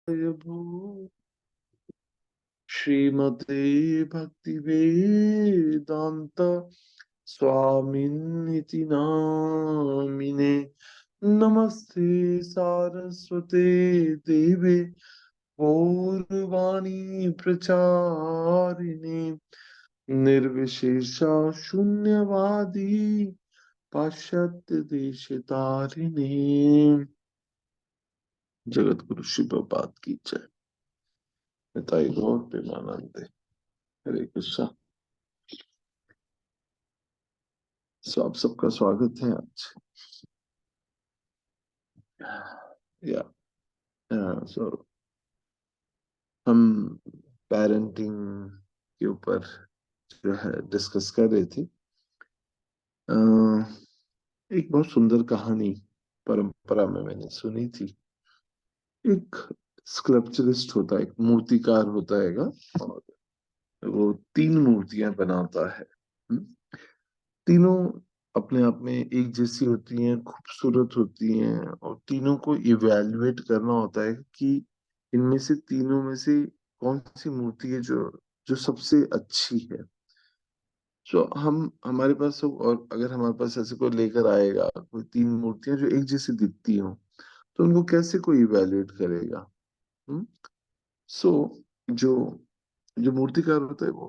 भू श्रीमते भक्ति वेदांत स्वामिन्निति नामिने। नमस्ते सारस्वते देवे गौरवाणी प्रचारिणे निर्विशेषा शून्यवादी पाश्चात्य देशतारिणे। जगत गुरु श्री प्रभात की जय। निताई गौर प्रेमानंदे। हरे कृष्णा। सो आप सबका स्वागत है आज। या सो हम पेरेंटिंग के ऊपर जो है डिस्कस कर रहे थे। एक बहुत सुंदर कहानी परंपरा में मैंने सुनी थी। एक स्कल्पचरिस्ट होता है, एक मूर्तिकार होता है और वो तीन मूर्तियां बनाता है। हम्म? तीनों अपने आप में एक जैसी होती हैं, खूबसूरत होती हैं, और तीनों को इवेल्युएट करना होता है कि इनमें से तीनों में से कौन सी मूर्ति है जो जो सबसे अच्छी है। तो हम हमारे पास और अगर हमारे पास ऐसे कोई लेकर आएगा कोई तीन मूर्तियां जो एक जैसी दिखती हो, तो उनको कैसे कोई इवेल्युएट करेगा। हम्म सो जो जो मूर्तिकार होता है वो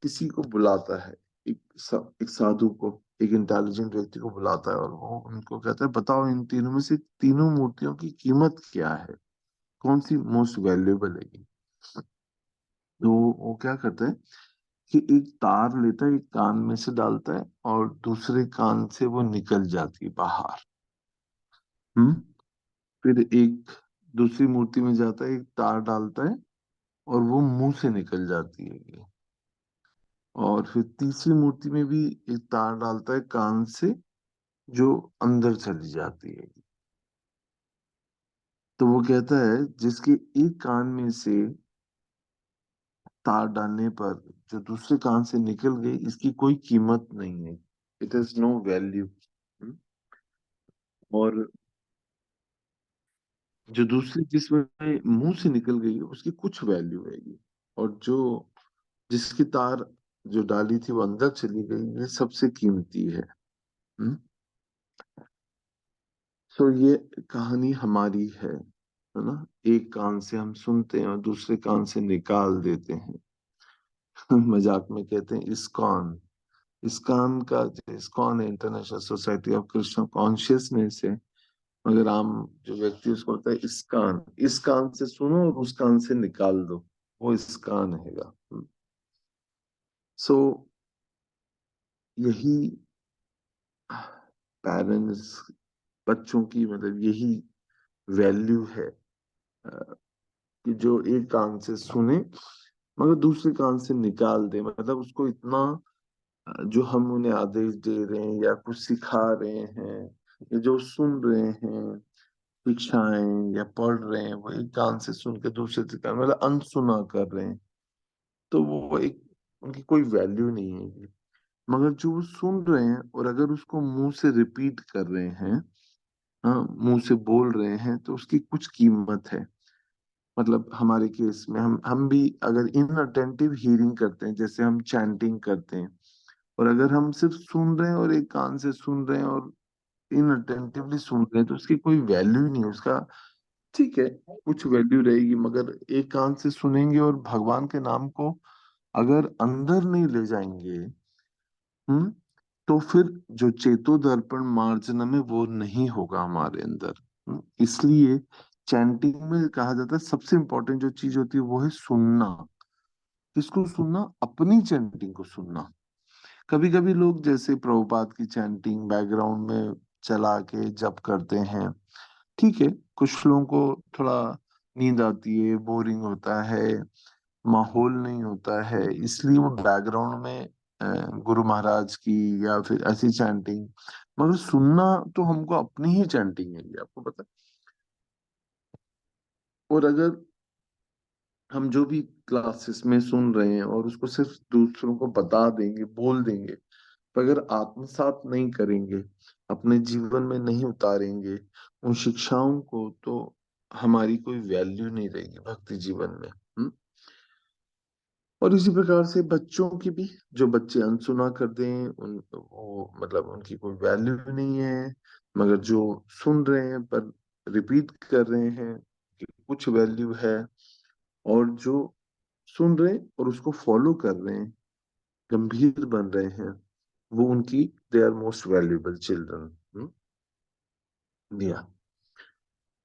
किसी को बुलाता है, एक साधु को, एक इंटेलिजेंट व्यक्ति को बुलाता है और वो उनको कहता है बताओ इन तीनों में से तीनों मूर्तियों की कीमत क्या है, कौन सी मोस्ट वैल्यूएबल है। तो वो क्या करता है कि एक तार लेता है, एक कान में से डालता है और दूसरे कान से वो निकल जाती है बाहर। हम्म फिर एक दूसरी मूर्ति में जाता है, एक तार डालता है और वो मुंह से निकल जाती है। और फिर तीसरी मूर्ति में भी एक तार डालता है कान से, जो अंदर चली जाती है। तो वो कहता है जिसके एक कान में से तार डालने पर जो दूसरे कान से निकल गई, इसकी कोई कीमत नहीं है। It is no value. और जो दूसरी जिसमें मुंह से निकल गई है उसकी कुछ वैल्यू है। और जो जिसकी तार जो डाली थी वो अंदर चली गई, ये सबसे कीमती है। सो ये कहानी हमारी है ना। एक कान से हम सुनते हैं और दूसरे कान से निकाल देते हैं। मजाक में कहते हैं इस्कॉन। इस्कॉन का जो इस्कॉन है, international society of Krishna consciousness है, मगर आम जो व्यक्ति उसको होता है इस्कॉन। इस कान से सुनो और उस कान से निकाल दो, वो इस्कॉन हैगा। सो यही पेरेंट्स, बच्चों की मतलब यही वैल्यू है, कि जो एक कान से सुने मगर दूसरे कान से निकाल दे। मतलब उसको इतना जो हम उन्हें आदेश दे रहे हैं या कुछ सिखा रहे हैं या जो सुन रहे हैं शिक्षाएं या पढ़ रहे हैं, वो एक कान से सुन के दूसरे से कान मतलब अनसुना कर रहे हैं, तो वो एक उनकी कोई वैल्यू नहीं है। मगर जो वो सुन रहे हैं और अगर उसको मुंह से रिपीट कर रहे हैं, हाँ मुंह से बोल रहे हैं, तो उसकी कुछ कीमत है। मतलब हमारे केस में हम भी अगर इनअटेंटिव हियरिंग करते हैं, जैसे हम चैंटिंग करते हैं, और अगर हम सिर्फ सुन रहे हैं और एक कान से सुन रहे हैं और इनअटेंटिवली सुन रहे हैं, तो उसकी कोई वैल्यू ही नहीं है उसका। ठीक है, कुछ वैल्यू रहेगी, मगर एक कान से सुनेंगे और भगवान के नाम को अगर अंदर नहीं ले जाएंगे, हम्म तो फिर जो चेतो दर्पण मार्जन में वो नहीं होगा हमारे अंदर। इसलिए चैंटिंग में कहा जाता है सबसे इंपॉर्टेंट जो चीज होती है वो है सुनना। किसको सुनना? अपनी चैंटिंग को सुनना। कभी कभी लोग जैसे प्रभुपाद की चैंटिंग बैकग्राउंड में चला के जप करते हैं, ठीक है। कुछ लोगों को थोड़ा नींद आती है, बोरिंग होता है, माहौल नहीं होता है, इसलिए वो बैकग्राउंड में गुरु महाराज की या फिर ऐसी चैंटिंग। मगर सुनना तो हमको अपनी ही चैंटिंग है, ये आपको पता है। और अगर हम जो भी क्लासेस में सुन रहे हैं और उसको सिर्फ दूसरों को बता देंगे, बोल देंगे, पर अगर आत्मसात नहीं करेंगे, अपने जीवन में नहीं उतारेंगे उन शिक्षाओं को, तो हमारी कोई वैल्यू नहीं रहेगी भक्ति जीवन में। और इसी प्रकार से बच्चों की भी, जो बच्चे अनसुना कर दें उन वो मतलब उनकी कोई वैल्यू नहीं है, मगर जो सुन रहे हैं पर रिपीट कर रहे हैं कि कुछ वैल्यू है, और जो सुन रहे हैं और उसको फॉलो कर रहे हैं, गंभीर बन रहे हैं, वो उनकी they are most valuable children. दिया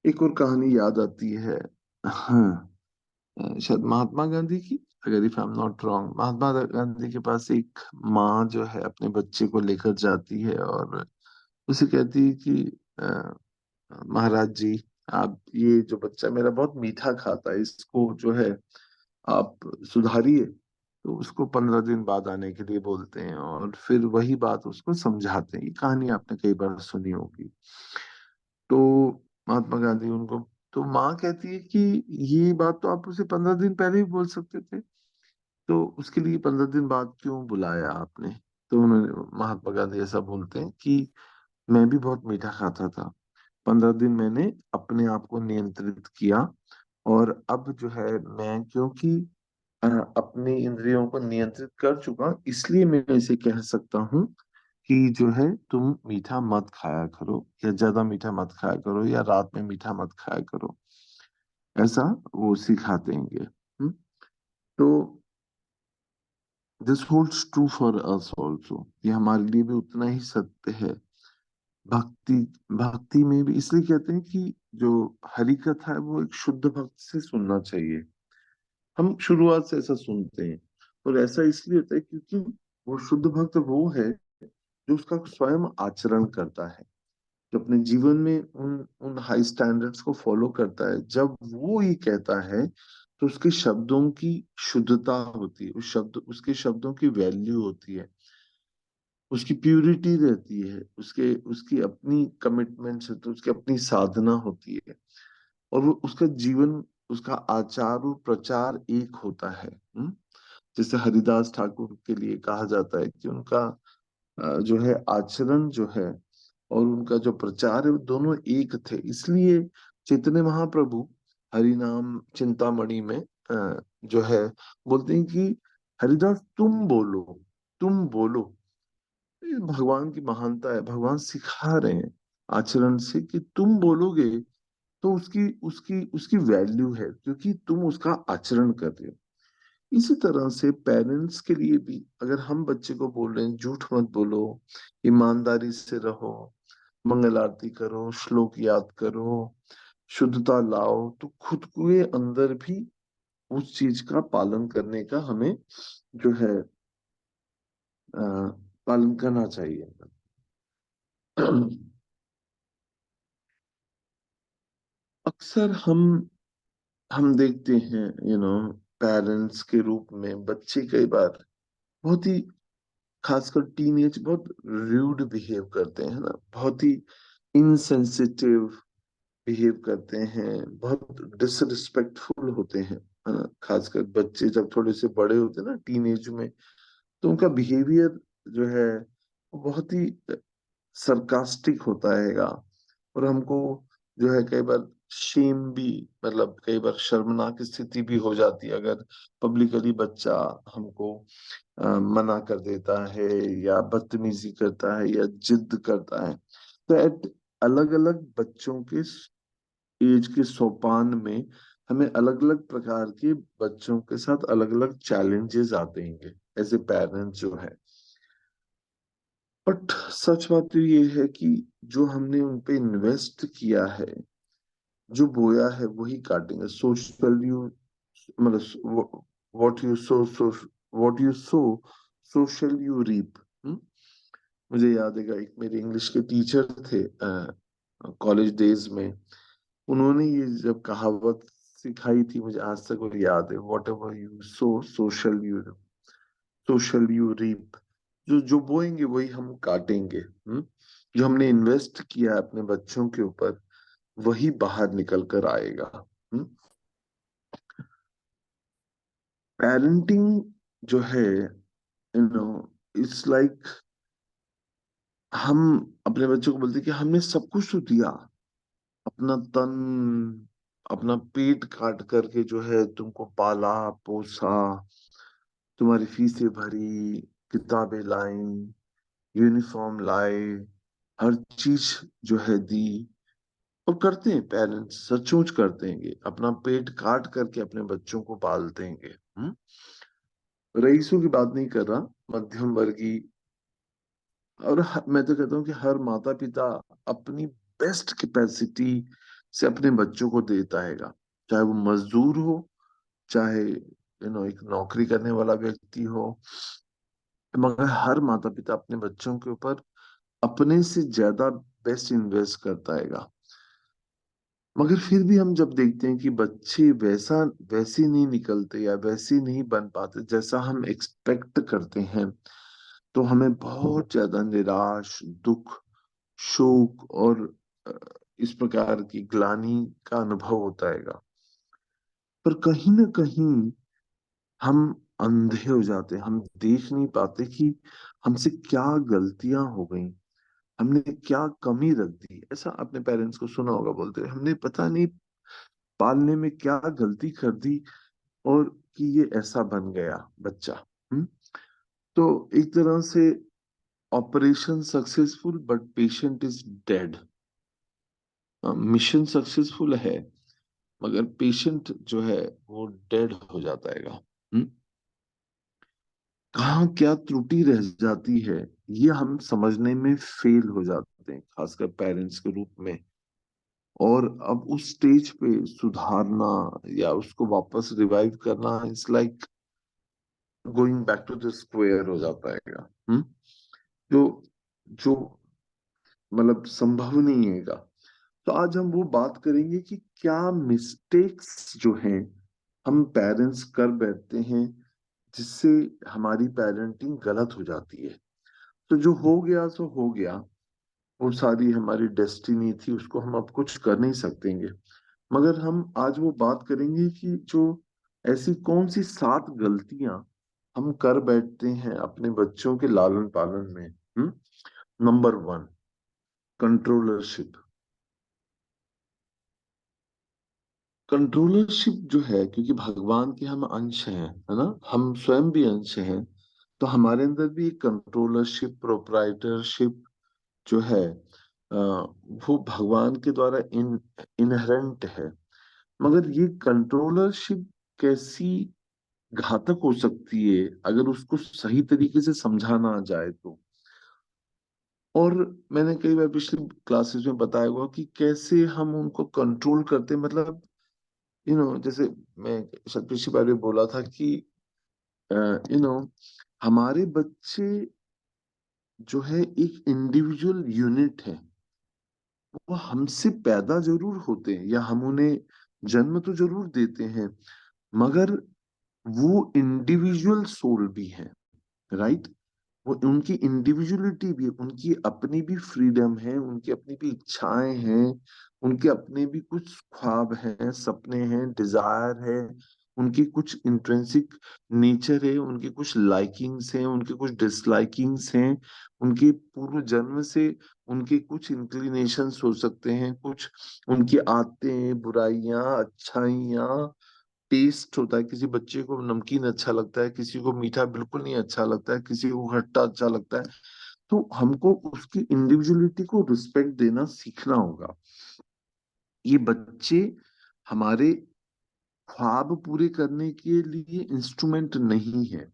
एक और कहानी याद आती है। हाँ, शायद महात्मा गांधी की, अगर if I am not wrong, Mahatma Gandhi के पास एक माँ जो है अपने बच्चे को लेकर जाती है और उसे कहती है कि अ, महाराज जी, आप ये जो बच्चा मेरा बहुत मीठा खाता है, इसको जो है आप सुधारिए। तो उसको 15 दिन बाद आने के लिए बोलते हैं और फिर वही बात उसको समझाते हैं। ये कहानी आपने कई बार सुनी होगी। तो महात्मा गांधी उनको, तो माँ कहती है कि ये बात तो आप उसे 15 दिन पहले ही बोल सकते थे, तो उसके लिए 15 दिन बाद क्यों बुलाया आपने? तो उन्होंने, महात्मा गांधी ऐसा बोलते हैं कि मैं भी बहुत मीठा खाता था, 15 दिन मैंने अपने आप को नियंत्रित किया, और अब जो है मैं, क्योंकि अपनी इंद्रियों को नियंत्रित कर चुका, इसलिए मैं इसे कह सकता हूँ कि जो है तुम मीठा मत खाया करो, या ज्यादा मीठा मत खाया करो, या रात में मीठा मत खाया करो। ऐसा वो सिखाते हैं ये। तो this holds true for us also, ये हमारे लिए भी उतना ही सत्य है। भक्ति भक्ति में भी इसलिए कहते हैं कि जो हरि कथा है वो एक शुद्ध भक्त से सुनना चाहिए। हम शुरुआत से ऐसा सुनते हैं, और ऐसा इसलिए होता है क्योंकि वो शुद्ध भक्त वो है जो उसका स्वयं आचरण करता है, जो अपने जीवन में उन उन हाई स्टैंडर्ड्स को फॉलो करता है। जब वो ये कहता है तो उसके शब्दों की शुद्धता होती है, उसके शब्दों की वैल्यू होती है, उसकी प्यूरिटी रहती है, उसके उसकी अपनी कमिटमेंट्स है, तो उसकी अपनी साधना होती है, और वो उसका जीवन, उसका आचार और प्रचार एक होता है। जैसे हरिदास ठाकुर के लिए कहा जाता है कि उनका जो है आचरण जो है और उनका जो प्रचार है वो दोनों एक थे। इसलिए चैतन्य महाप्रभु हरि नाम चिंतामणि में जो है बोलते हैं कि हरिदास तुम बोलो। ये भगवान की महानता है, भगवान सिखा रहे हैं आचरण से कि तुम बोलोगे तो उसकी उसकी उसकी वैल्यू है, क्योंकि तुम उसका आचरण कर रहे हो। इसी तरह से पेरेंट्स के लिए भी, अगर हम बच्चे को बोल रहे हैं झूठ मत बोलो, ईमानदारी से रहो, मंगल आरती करो, श्लोक याद करो, शुद्धता लाओ, तो खुद के अंदर भी उस चीज का पालन करने का हमें जो है पालन करना चाहिए। अक्सर हम देखते हैं, पेरेंट्स के रूप में बच्चे कई बार बहुत ही, खासकर टीनेज, बहुत रूड बिहेव करते हैं ना, बहुत ही इनसेंसिटिव बिहेव करते हैं, बहुत डिसरिस्पेक्टफुल होते हैं, है ना। खासकर बच्चे जब थोड़े से बड़े होते हैं ना, टीनेज में, तो उनका बिहेवियर जो है वो बहुत ही सरकास्टिक होता हैगा, और हमको जो है कई बार शेम भी, मतलब कई बार शर्मनाक स्थिति भी हो जाती है अगर पब्लिकली बच्चा हमको मना कर देता है, या बदतमीजी करता है, या जिद करता है। तो एट अलग अलग बच्चों के एज के सोपान में हमें अलग अलग प्रकार के बच्चों के साथ अलग अलग चैलेंजेस आते हैं एज ए पेरेंट्स जो है। बट सच बात तो ये है कि जो हमने उन पे इन्वेस्ट किया है, जो बोया है वही काटेंगे। सोशल यू, मतलब what you sow, what you sow so shall you reap. मुझे याद है एक मेरे इंग्लिश के टीचर थे कॉलेज डेज में, उन्होंने ये जब कहावत सिखाई थी, मुझे आज तक वो याद है, whatever you sow so shall you reap. जो जो बोएंगे वही हम काटेंगे। जो हमने इन्वेस्ट किया है अपने बच्चों के ऊपर वही बाहर निकल कर आएगा। पेरेंटिंग जो है, इट्स लाइक, हम अपने बच्चों को बोलते हैं कि हमने सब कुछ तो दिया, अपना तन, अपना पेट काट करके जो है तुमको पाला पोसा, तुम्हारी फीसें भरी, किताबें लाई, यूनिफॉर्म लाए, हर चीज जो है दी। और करते हैं पेरेंट्स, सचमुच करते हैं, अपना पेट काट करके अपने बच्चों को पालते हैं। रईसों की बात नहीं कर रहा, मध्यम वर्गीय। और मैं तो कहता हूँ कि हर माता पिता अपनी बेस्ट कैपेसिटी से अपने बच्चों को देता हैगा, चाहे वो मजदूर हो, चाहे एक नौकरी करने वाला व्यक्ति हो, मगर हर माता पिता अपने बच्चों के ऊपर अपने से ज्यादा बेस्ट इन्वेस्ट करता हैगा। मगर फिर भी हम जब देखते हैं कि बच्चे वैसे नहीं निकलते या वैसे नहीं बन पाते जैसा हम एक्सपेक्ट करते हैं, तो हमें बहुत ज्यादा निराश, दुख, शोक और अ, इस प्रकार की ग्लानि का अनुभव होता हैगा। पर कहीं ना कहीं हम अंधे हो जाते हैं, हम देख नहीं पाते कि हमसे क्या गलतियां हो गई, हमने क्या कमी रख दी। ऐसा अपने पेरेंट्स को सुना होगा, बोलते हैं, हमने पता नहीं पालने में क्या गलती कर दी और कि ये ऐसा बन गया बच्चा। हम्म। तो एक तरह से operation successful but patient is dead. Mission successful है मगर पेशेंट जो है वो डेड हो जाता हैगा। कहाँ क्या त्रुटि रह जाती है, ये हम समझने में फेल हो जाते हैं, खासकर पेरेंट्स के रूप में। और अब उस स्टेज पे सुधारना या उसको वापस रिवाइव करना it's like going back to the square हो जाता है। जो जो मतलब संभव नहीं हैगा। तो आज हम वो बात करेंगे कि क्या मिस्टेक्स जो हैं हम पेरेंट्स कर बैठते हैं, जिससे हमारी पेरेंटिंग गलत हो जाती है। तो जो हो गया सो हो गया, वो सारी हमारी डेस्टिनी थी, उसको हम अब कुछ कर नहीं सकेंगे। मगर हम आज वो बात करेंगे कि जो ऐसी कौन सी 7 गलतियां हम कर बैठते हैं अपने बच्चों के लालन पालन में। Number 1, controllership. कंट्रोलरशिप जो है, क्योंकि भगवान के हम अंश हैं, है ना, हम स्वयं भी अंश हैं, तो हमारे अंदर भी एक कंट्रोलरशिप, प्रोप्राइटरशिप जो है वो भगवान के द्वारा इनहेरेंट है। मगर ये कंट्रोलरशिप कैसी घातक हो सकती है अगर उसको सही तरीके से समझा ना जाए तो। और मैंने कई बार पिछली क्लासेस में बताया हुआ कि कैसे हम उनको कंट्रोल करते हैं। मतलब जैसे मैं शायद पिछली बार भी बोला था कि यू नो हमारे बच्चे जो है एक इंडिविजुअल यूनिट है। वो हमसे पैदा जरूर होते हैं या हम उन्हें जन्म तो जरूर देते हैं, मगर वो इंडिविजुअल सोल भी है, राइट। वो उनकी इंडिविजुअलिटी भी, उनकी अपनी भी फ्रीडम है, उनकी अपनी भी इच्छाएं हैं, उनके अपने भी कुछ ख्वाब हैं, सपने हैं, डिजायर है, उनकी कुछ इंट्रिंसिक नेचर है, उनकी कुछ लाइकिंग्स हैं, उनके कुछ डिसलाइकिंग्स हैं, उनके पूर्व जन्म से उनके कुछ इंक्लिनेशंस हो सकते हैं, कुछ उनकी आदतें, बुराइयां, अच्छाइयां, टेस्ट होता है। किसी बच्चे को नमकीन अच्छा लगता है, किसी को मीठा बिल्कुल नहीं अच्छा लगता है, किसी को खट्टा अच्छा लगता है। तो हमको उसकी इंडिविजुअलिटी को रिस्पेक्ट देना सीखना होगा। ये बच्चे हमारे ख्वाब पूरे करने के लिए इंस्ट्रूमेंट नहीं है।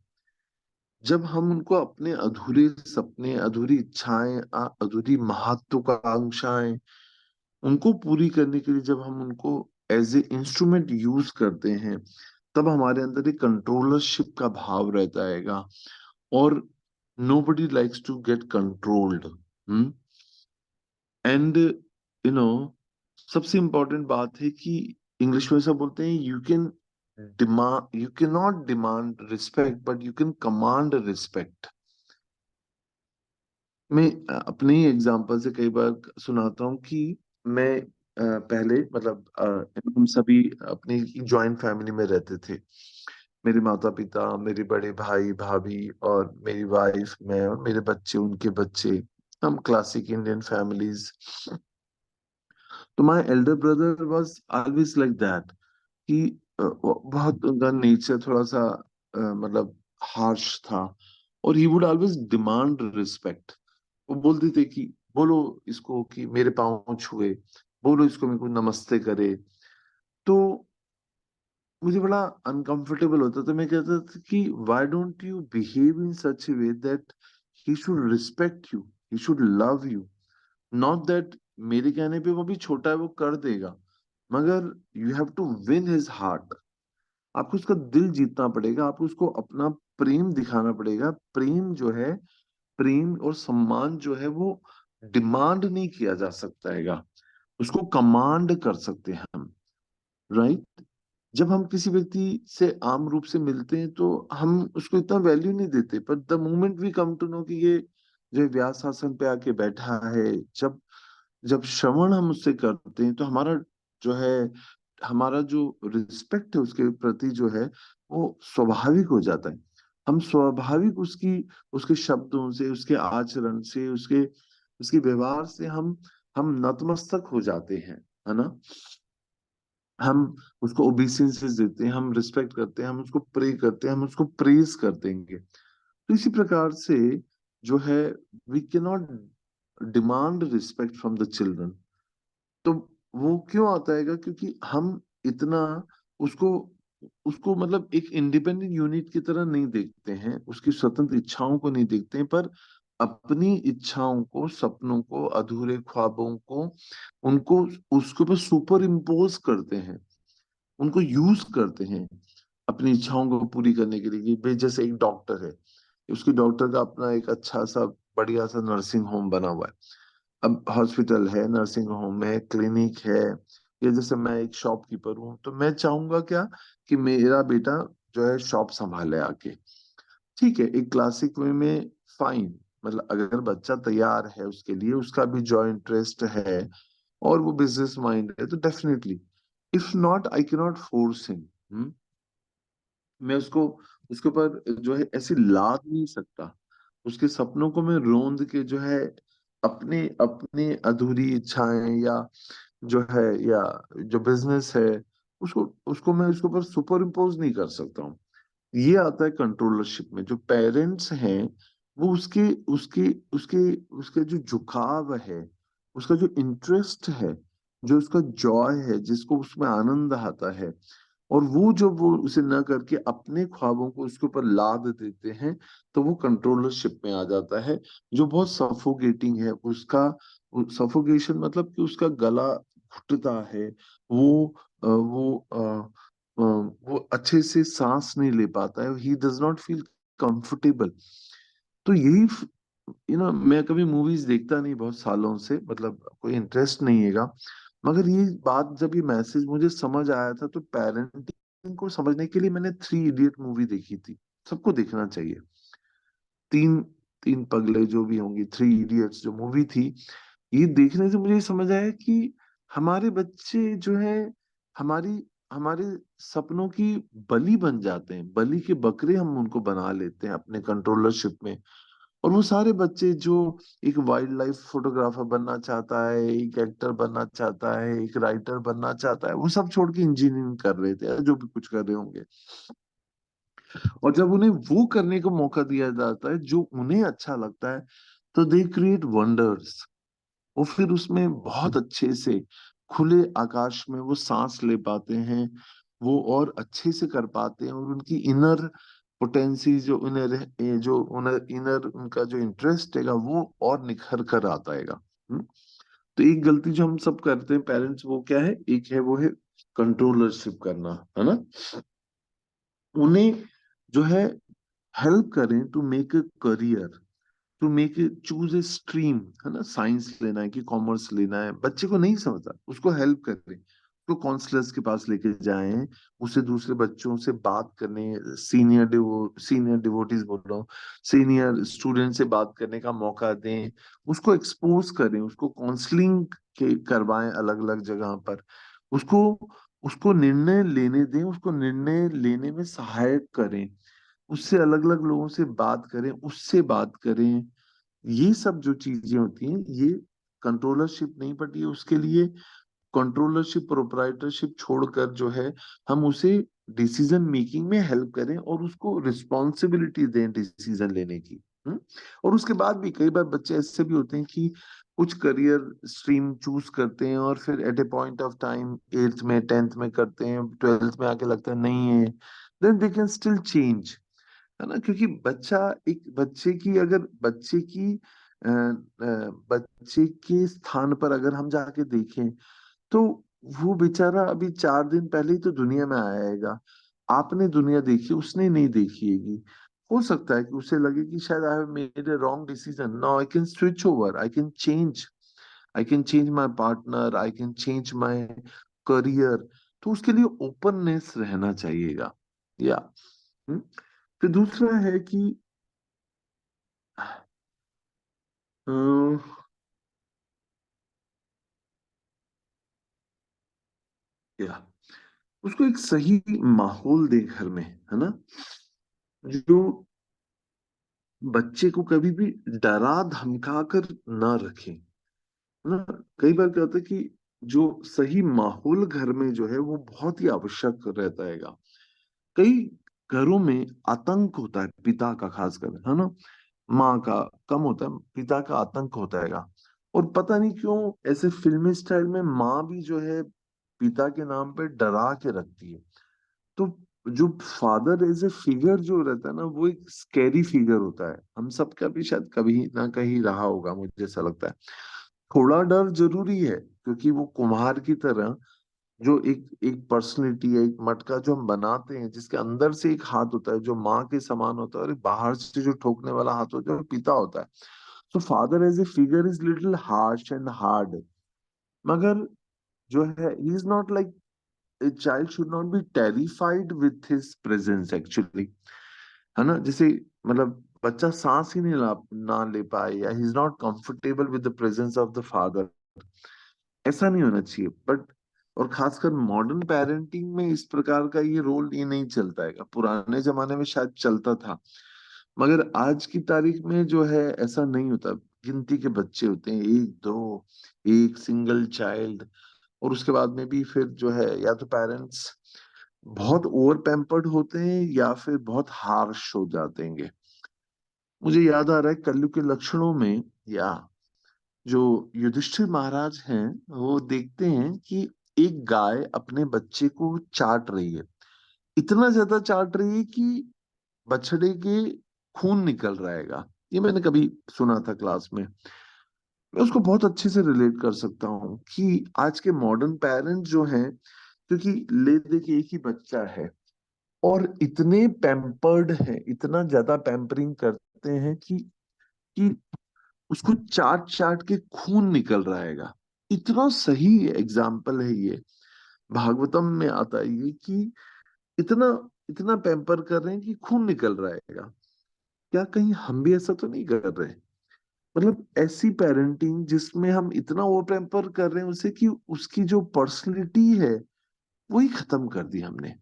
जब हम उनको अपने अधूरे सपने, अधूरी इच्छाएं, अधूरी महत्वाकांक्षाएं, उनको पूरी करने के लिए जब हम उनको एज ए इंस्ट्रूमेंट यूज करते हैं, तब हमारे अंदर एक कंट्रोलरशिप का भाव रहता हैगा। और nobody likes to get controlled। And सबसे इंपॉर्टेंट बात है कि इंग्लिश में ऐसा बोलते हैं, you can not demand respect but you can command respect. मैं अपने ही एग्जांपल से कई बार सुनाता हूँ कि मैं पहले मतलब हम सभी अपनी जॉइंट फैमिली में रहते थे। मेरे माता पिता, मेरे बड़े भाई भाभी और मेरी वाइफ, मैं और मेरे बच्चे, उनके बच्चे, हम क्लासिक इंडियन फैमिलीज। तो my elder brother was always like that, कि बहुत उनका नेचर थोड़ा सा मतलब हार्श था, और he would always demand respect. वो बोलते थे कि बोलो इसको कि मेरे पाँव छुए, बोलो इसको मेरे को नमस्ते करे। तो मुझे बड़ा अनकंफर्टेबल होता था। मैं कहता था कि why don't you behave in such A way that he should respect you, he should love you, not that मेरे कहने पे वो भी छोटा है वो कर देगा, मगर you have to win his heart. आपको उसका दिल जीतना पड़ेगा, आपको उसको अपना प्रेम दिखाना पड़ेगा। प्रेम जो है, प्रेम और सम्मान जो है वो डिमांड नहीं किया जा सकता हैगा, उसको कमांड कर सकते हैं हम, राइट। जब हम किसी व्यक्ति से आम रूप से मिलते हैं तो हम उसको इतना वैल्यू नहीं देते, पर the moment we come to know कि ये जो है व्यास आसन पे आके बैठा है, जब जब श्रवण हम उससे करते हैं तो हमारा जो है, हमारा जो रिस्पेक्ट है उसके प्रति जो है वो स्वाभाविक हो जाता है। हम स्वाभाविक उसकी, उसके शब्दों से, उसके आचरण से, उसके उसके व्यवहार से हम नतमस्तक हो जाते हैं, है ना। हम उसको ओबीसेंस देते हैं, हम रिस्पेक्ट करते हैं, हम उसको प्रे करते हैं, हम उसको प्रेज कर देंगे। तो इसी प्रकार से जो है, we can not demand respect from the children. तो वो क्यों आता है, क्योंकि हम इतना उसको उसको मतलब एक इंडिपेंडेंट यूनिट की तरह नहीं देखते हैं, उसकी स्वतंत्र इच्छाओं को नहीं देखते हैं, पर अपनी इच्छाओं को, सपनों को, अधूरे ख्वाबों को, उनको उसके ऊपर सुपर इम्पोज करते हैं, उनको यूज करते हैं अपनी इच्छाओं को पूरी करने के लिए। जैसे एक डॉक्टर है, उसकी डॉक्टर का अपना एक अच्छा सा बढ़िया सा नर्सिंग होम बना हुआ है। अब हॉस्पिटल है, नर्सिंग होम है, क्लिनिक है, या जैसे मैं एक शॉपकीपर हूँ तो मैं चाहूंगा क्या, कि मेरा बेटा जो है शॉप संभाले आके। ठीक है, एक क्लासिक वे में, फाइन। मतलब अगर बच्चा तैयार है उसके लिए, उसका भी जॉय इंटरेस्ट है और वो बिजनेस माइंड है, तो definitely, if not I can not force him. मैं उसको उसके ऊपर जो है ऐसे लाद नहीं सकता। उसके सपनों को मैं रोंद के जो है अपने अपने अधूरी इच्छाएं, या जो है, या जो बिजनेस है, उसको उसको मैं उसके ऊपर सुपर इम्पोज नहीं कर सकता हूँ। ये आता है कंट्रोलरशिप में। जो पेरेंट्स हैं वो उसके उसके उसके उसके जो झुकाव है, उसका जो इंटरेस्ट है, जो उसका जॉय है, जिसको उसमें आनंद आता है, और वो जब वो उसे न करके अपने ख्वाबों को उसके ऊपर लाद देते हैं, तो वो कंट्रोलरशिप में आ जाता है, जो बहुत सफोकेटिंग है। उसका सफोकेशन मतलब कि उसका गला घुटता है, वो वो अच्छे से सांस नहीं ले पाता है, he does not feel comfortable. तो यही, मैं कभी मूवीज देखता नहीं बहुत सालों से, मतलब कोई इंटरेस्ट नहीं है, मगर ये बात जब ये मैसेज मुझे समझ आया था, तो पेरेंटिंग को समझने के लिए मैंने थ्री इडियट मूवी देखी थी। सबको देखना चाहिए। तीन तीन पगले जो भी होंगी, थ्री इडियट्स जो मूवी थी, ये देखने से मुझे ये समझ आया कि हमारे बच्चे जो है हमारी हमारे सपनों की बलि बन जाते हैं, बलि के बकरे हम उनको बना लेते हैं अपने कंट्रोलरशिप में। और वो सारे बच्चे जो एक वाइल्ड लाइफ फोटोग्राफर बनना चाहता है, एक एक्टर बनना चाहता है, एक राइटर बनना चाहता है, वो सब छोड़ के इंजीनियरिंग कर रहे थे, या जो भी कुछ कर रहे होंगे। और जब उन्हें वो करने का मौका दिया जाता है जो उन्हें अच्छा लगता है, तो दे क्रिएट वंडर्स। वो फिर उसमें बहुत अच्छे से खुले आकाश में वो सांस ले पाते हैं, वो और अच्छे से कर पाते हैं, और उनकी इनर पोटेंसी, जो उनर इनर उनका जो इंटरेस्ट है वो और निखर कर आता है। तो एक गलती जो हम सब करते हैं पेरेंट्स, वो क्या है, एक है वो है कंट्रोलरशिप करना, है ना। उन्हें जो है हेल्प करें to make a career, to make choose a stream, है ना। साइंस लेना है कि कॉमर्स लेना है, बच्चे को नहीं समझता, उसको हेल्प करें, उसको काउंसलर्स के पास लेके जाएं, उसे दूसरे बच्चों से बात करने, सीनियर डिवोटीज बोल रहा हूँ, सीनियर स्टूडेंट से बात करने का मौका दें, उसको एक्सपोज करें, उसको काउंसलिंग के करवाएं अलग अलग जगह पर, उसको उसको निर्णय लेने दें, उसको निर्णय लेने में सहायक करें, उससे अलग अलग लोगों से बात करें, उससे बात करें। ये सब जो चीजें होती हैं, ये कंट्रोलरशिप नहीं, बट ये उसके लिए कंट्रोलरशिप, प्रोप्राइटरशिप छोड़कर जो है हम उसे डिसीजन मेकिंग में हेल्प करें और उसको रिस्पॉन्सिबिलिटी दें डिसीजन लेने की। और उसके बाद भी कई बार बच्चे ऐसे भी होते हैं कि कुछ करियर स्ट्रीम चूज करते हैं और फिर at a point of time 8th में 10th में करते हैं, 12th में आके लगता है नहीं है, then they can still change, है ना। क्योंकि बच्चा, एक बच्चे की अगर बच्चे के स्थान पर अगर हम जाके देखें तो वो बेचारा अभी 4 दिन पहले ही तो दुनिया में आएगा। आपने दुनिया देखी, उसने नहीं देखी हैगी। हो सकता है कि उसे लगे कि शायद I have made a wrong decision, now I can switch over, I can change my partner, I can change my career. तो उसके लिए ओपननेस रहना चाहिएगा। या हम्म? फिर दूसरा है कि अ, या उसको एक सही माहौल दे घर में, है ना, जो बच्चे को कभी भी डरा धमका कर ना रखें, है ना। कई बार क्या होता है कि जो सही माहौल घर में जो है वो बहुत ही आवश्यक रहता है। कई घरों में आतंक होता है पिता का, खासकर, है ना। माँ का कम होता है, पिता का आतंक होता है। और पता नहीं क्यों ऐसे फिल्मी स्टाइल में माँ भी जो है पिता के नाम पे डरा के रखती है। तो जो फादर एज ए फिगर जो रहता है ना, वो एक स्कैरी फिगर होता है। हम सबका भी शायद कभी ना कहीं रहा होगा, मुझे ऐसा लगता है। थोड़ा डर जरूरी है, क्योंकि वो कुम्हार की तरह जो एक एक पर्सनैलिटी है, एक मटका जो हम बनाते हैं, जिसके अंदर से एक हाथ होता है जो माँ के समान होता है, और एक बाहर से जो ठोकने वाला हाथ होता है जो पिता होता है। तो father as a figure is little harsh and hard, मगर जो है he is not like, a child should not be terrified with his presence actually, है ना। जैसे मतलब बच्चा सांस ही नहीं ना ले पाए, या ही is not comfortable with the presence of the father, ऐसा नहीं होना चाहिए। बट और खासकर मॉडर्न पेरेंटिंग में इस प्रकार का ये रोल ये नहीं चलता है। पुराने जमाने में शायद चलता था, मगर आज की तारीख में जो है ऐसा नहीं होता। गिनती के बच्चे होते हैं, एक दो, एक सिंगल चाइल्ड। और उसके बाद में भी फिर जो है या तो पेरेंट्स बहुत ओवर पैम्पर्ड होते हैं या फिर बहुत हार्श हो जाते हैं। मुझे याद आ रहा है कल्लू के लक्षणों में, या जो युधिष्ठिर महाराज हैं, वो देखते हैं कि एक गाय अपने बच्चे को चाट रही है। इतना ज्यादा चाट रही है कि बछड़े के खून निकल रहेगा। ये मैंने कभी सुना था क्लास में। मैं उसको बहुत अच्छे से रिलेट कर सकता हूँ कि आज के मॉडर्न पेरेंट्स जो हैं, क्योंकि ले दे के एक ही बच्चा है और इतने पैम्पर्ड है, इतना ज्यादा पैम्परिंग करते हैं कि उसको चाट चाट के खून निकल रहेगा। इतना सही एग्जाम्पल है ये, भागवतम में आता है ये कि इतना इतना पैम्पर कर रहे हैं कि खून निकल रहेगा। क्या कहीं हम भी ऐसा तो नहीं कर रहे? मतलब ऐसी पेरेंटिंग जिसमें हम इतना वो पैम्पर कर रहे हैं उसे कि उसकी जो पर्सनैलिटी है वही खत्म कर दी हमने।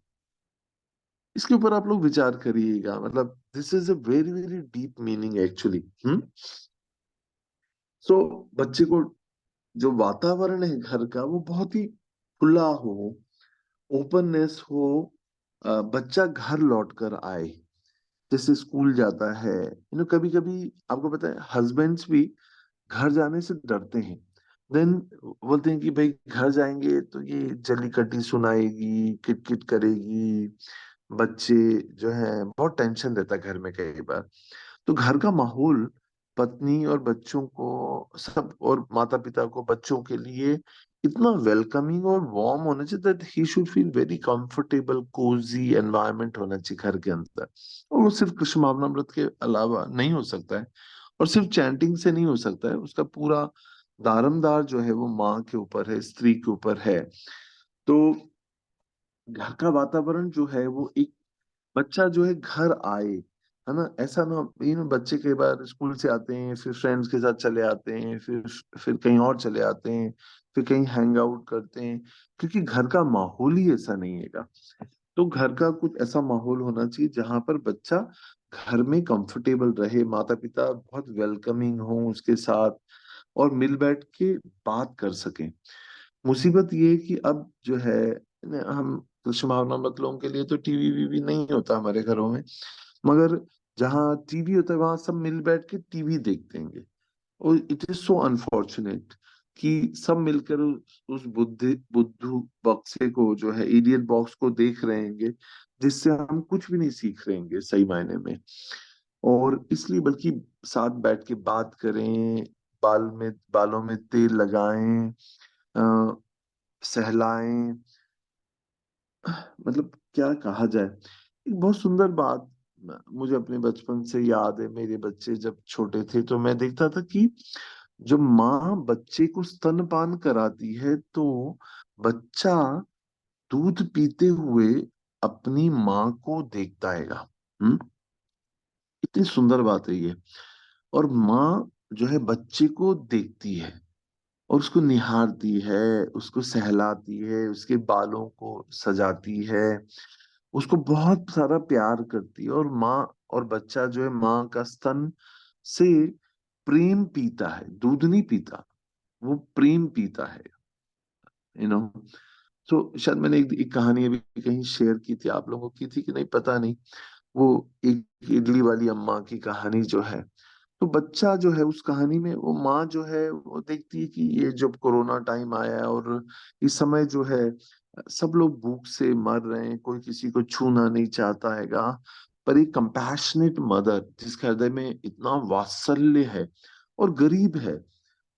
इसके ऊपर आप लोग विचार करिएगा। मतलब this is a very very deep meaning actually. So बच्चे को जो वातावरण है घर का वो बहुत ही खुला हो, ओपननेस हो। बच्चा घर लौट कर आए, जैसे स्कूल जाता है, कभी कभी आपको पता है हस्बैंड्स भी घर जाने से डरते हैं। देन बोलते हैं कि भाई घर जाएंगे तो ये जली कटी सुनाएगी, किट किट करेगी, बच्चे जो है बहुत टेंशन देता है घर में कई बार। तो घर का माहौल पत्नी और बच्चों को सब, और माता पिता को बच्चों के लिए इतना वेलकमिंग और वार्म होना चाहिए that he should feel very comfortable, cosy environment होना चाहिए घर के अंदर। और वो सिर्फ कृष्ण भावनामृत के अलावा नहीं हो सकता है, और सिर्फ चैंटिंग से नहीं हो सकता है। उसका पूरा दारमदार जो है वो माँ के ऊपर है, स्त्री के ऊपर है। तो घर का वातावरण जो है वो एक, बच्चा जो है घर आए, है ना, ऐसा ना, बच्चे कई बार स्कूल से आते हैं फिर फ्रेंड्स के साथ चले आते हैं, फिर कहीं और चले आते हैं, फिर कहीं हैंग आउट करते हैं, क्योंकि घर का माहौल ही ऐसा नहीं है। तो घर का कुछ ऐसा माहौल होना चाहिए जहां पर बच्चा घर में कंफर्टेबल रहे, माता पिता बहुत वेलकमिंग हो उसके साथ, और मिल बैठ के बात कर सकें। मुसीबत ये है कि अब जो है हम कृष्ण भावनामत लोगों के लिए तो टीवी वीवी नहीं होता हमारे घरों में, मगर जहाँ टीवी होता है वहां सब मिल बैठ के टीवी देखते हैं। और इट इज सो अनफॉर्चुनेट कि सब मिलकर उस बुद्धू बक्से को जो है इडियट बॉक्स को देख रहे हैं, जिससे हम कुछ भी नहीं सीख रहे हैं सही मायने में। और इसलिए बल्कि साथ बैठ के बात करें, बालों में तेल लगाएं, सहलाएं, मतलब क्या कहा जाए। एक बहुत सुंदर बात मुझे अपने बचपन से याद है। मेरे बच्चे जब छोटे थे तो मैं देखता था कि जब माँ बच्चे को स्तनपान कराती है तो बच्चा दूध पीते हुए अपनी माँ को देखता हैगा। हम्म, इतनी सुंदर बात है ये। और माँ जो है बच्चे को देखती है और उसको निहारती है, उसको सहलाती है, उसके बालों को सजाती है, उसको बहुत सारा प्यार करती है। और माँ और बच्चा जो है माँ का स्तन से प्रेम पीता है, दूध नहीं पीता, वो प्रेम पीता है, यू नो। तो शायद मैंने एक कहानी अभी कहीं शेयर की थी, आप लोगों को की थी कि नहीं पता नहीं। वो एक इडली वाली अम्मा की कहानी जो है, तो बच्चा जो है उस कहानी में वो माँ जो है वो देखती है कि ये जब कोरोना टाइम आया है और इस समय जो है सब लोग भूख से मर रहे हैं, कोई किसी को छूना नहीं चाहता हैगा, पर एक कंपैशनेट मदर जिसके हृदय में इतना वात्सल्य है और गरीब है,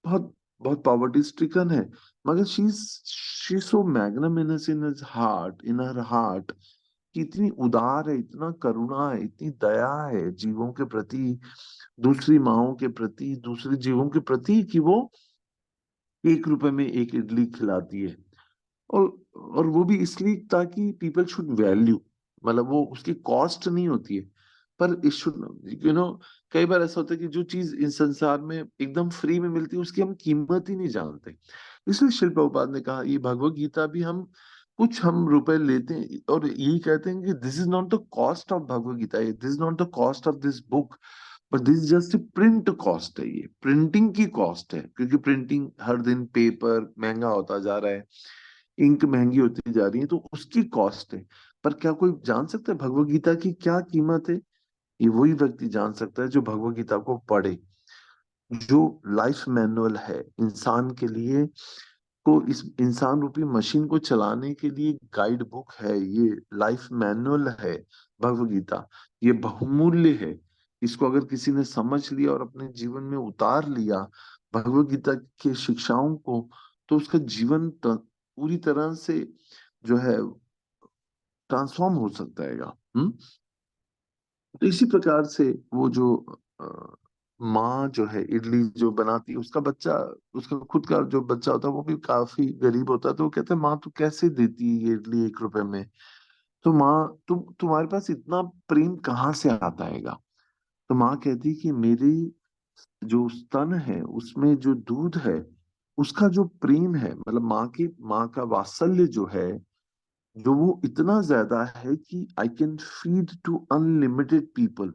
बहुत बहुत पॉवर्टी स्ट्रिकन है, मगर she so magnanimous in his heart, in her heart, कि इतनी उदार है, इतना करुणा है, इतनी दया है जीवों के प्रति, दूसरी माओं के प्रति, दूसरे जीवों के प्रति, कि वो 1 रुपए में एक इडली खिलाती है। और और वो भी इसलिए ताकि पीपल शुड वैल्यू, मतलब वो उसकी कॉस्ट नहीं होती है, पर इट शुड, यू नो, कई बार ऐसा होता है कि जो चीज इस संसार में एकदम फ्री में मिलती है उसकी हम कीमत ही नहीं जानते। इसलिए शिल प्रभुपाद ने कहा, ये भगवत गीता भी हम रुपए लेते हैं और यही कहते हैं कि this is not the cost of Bhagavad Gita, this is not the cost of this book, but this just print cost है, ये प्रिंटिंग की कॉस्ट है, क्योंकि प्रिंटिंग हर दिन पेपर महंगा होता जा रहा है, इंक महंगी होती जा रही है, तो उसकी कॉस्ट है। पर क्या कोई जान सकता है भगवत गीता की क्या कीमत है? ये वही व्यक्ति जान सकता है जो भगवत गीता को पढ़े, जो लाइफ मैनुअल है इंसान के लिए, को इस इंसान रूपी मशीन को चलाने के लिए गाइड बुक है, ये लाइफ मैनुअल है भगवत गीता। ये बहुमूल्य है। इसको अगर किसी ने समझ लिया और अपने जीवन में उतार लिया भगवत गीता के शिक्षाओं को, तो उसका जीवन पूरी तरह से जो है ट्रांसफॉर्म हो सकता है। तो इसी प्रकार से वो जो माँ जो है इडली जो बनाती है, उसका बच्चा, उसका खुद का जो बच्चा होता है वो भी काफी गरीब होता है, तो वो कहता है माँ तू कैसे देती है ये इडली 1 रुपए में? तो माँ, तुम्हारे पास इतना प्रेम कहाँ से आता हैगा? तो माँ कहती कि मेरी जो स्तन है उसमें जो दूध है उसका जो प्रेम है, मतलब माँ का वात्सल्य जो है, जो वो इतना ज्यादा है कि I can feed to unlimited people.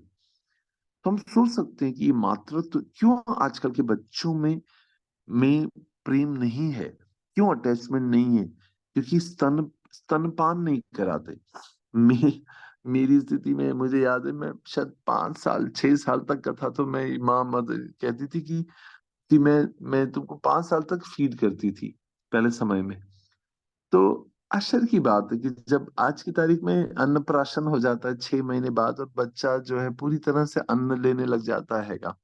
तो हम सोच सकते हैं कि ये मातृत्व क्यों आजकल के बच्चों में प्रेम नहीं है, क्यों अटैचमेंट नहीं है? क्योंकि स्तनपान नहीं कराते। मे, मेरी स्थिति में मुझे याद है, मैं शायद 5 साल 6 साल तक का था, तो मैं माँ मदर कहती थी कि मैं तुमको 5 साल तक फीड करती थी पहले समय में। तो आश्चर्य की बात है कि जब आज की तारीख में अन्नप्राशन हो जाता है 6 महीने बाद और बच्चा जो है पूरी तरह से अन्न लेने लग जाता हैगा।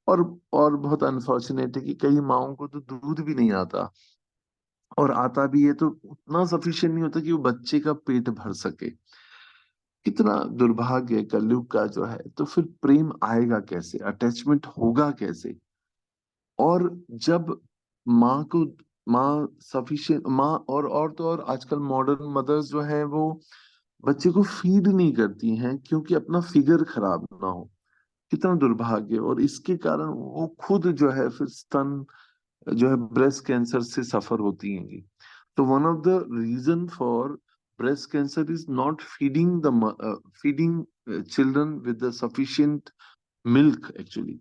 और और बहुत अनफॉर्चुनेट है कि कई माओं को तो दूध भी नहीं आता, और आता भी है तो उतना सफिशिएंट नहीं होता कि वो बच्चे का पेट भर सके। कितना दुर्भाग्य है कलयुग का जो है। तो फिर प्रेम आएगा कैसे, अटैचमेंट होगा कैसे? और जब माँ को माँ सफिशिएंट माँ, और तो और आजकल मॉडर्न मदर्स जो है वो बच्चे को फीड नहीं करती हैं क्योंकि अपना फिगर खराब ना हो। कितना दुर्भाग्य। और इसके कारण वो खुद जो है फिर स्तन जो है ब्रेस्ट कैंसर से सफर होती हैं। तो one of the reason for breast cancer is not feeding children with the sufficient milk actually.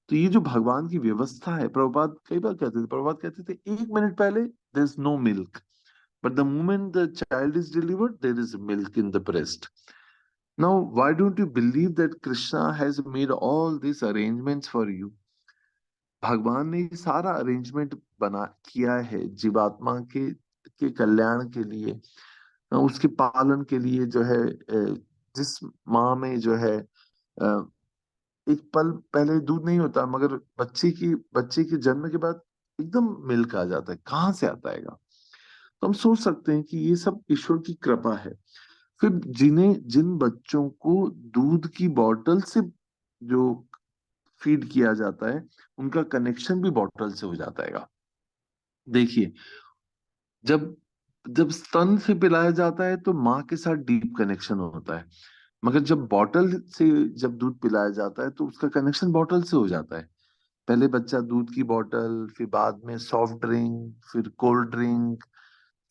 तो ये जो भगवान की व्यवस्था है, प्रभुपाद कई बार कहते थे, प्रभुपाद कहते थे 1 मिनट पहले there is no milk, but the moment the child is delivered there is milk in the breast. Now why don't you believe that Krishna has made all this arrangements for you? भगवान ने ये सारा arrangement बना किया है जीवात्मा के कल्याण के लिए, उसके पालन के लिए, जो है जिस माँ में जो है अ, एक पल पहले दूध नहीं होता, मगर बच्चे के जन्म के बाद एकदम मिल्क आ जाता है, कहाँ से आता है? तो हम सोच सकते हैं कि ये सब ईश्वर की कृपा है. फिर जिन बच्चों को दूध की बोतल से जो फीड किया जाता है, उनका कनेक्शन भी बोतल से हो जाता है. देखिए, जब जब स्तन से पिलाया जाता है तो माँ के साथ डीप कनेक्शन होता है, मगर जब बॉटल से जब दूध पिलाया जाता है तो उसका कनेक्शन बॉटल से हो जाता है. पहले बच्चा दूध की बोतल, फिर बाद में सॉफ्ट ड्रिंक, फिर कोल्ड ड्रिंक,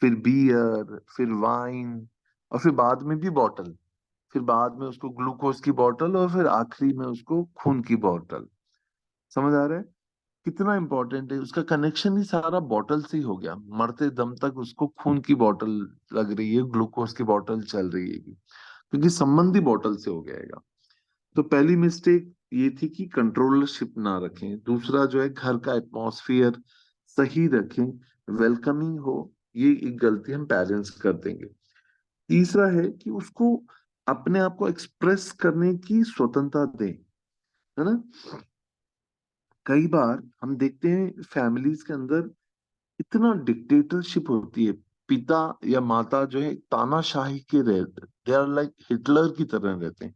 फिर बियर, फिर वाइन, और फिर बाद में भी बॉटल, फिर बाद में उसको ग्लूकोज की बोतल, और फिर आखिरी में उसको खून की बोतल. समझ आ रहा है कितना इंपॉर्टेंट है? उसका कनेक्शन ही सारा बॉटल से ही हो गया. मरते दम तक उसको खून की बोतल लग रही है, ग्लूकोज की बोतल चल रही है, क्योंकि संबंधी बॉटल से हो गया. तो पहली मिस्टेक ये थी कि कंट्रोलरशिप ना रखें. दूसरा जो है, घर का एटमॉस्फेयर सही रखें, वेलकमिंग हो. ये एक गलती हम पेरेंट्स कर देंगे. तीसरा है कि उसको अपने आप को एक्सप्रेस करने की स्वतंत्रता दें, है ना. कई बार हम देखते हैं फैमिलीज के अंदर इतना डिक्टेटरशिप होती है. पिता या माता जो है तानाशाही के रहते, दे आर लाइक हिटलर की तरह रहते हैं.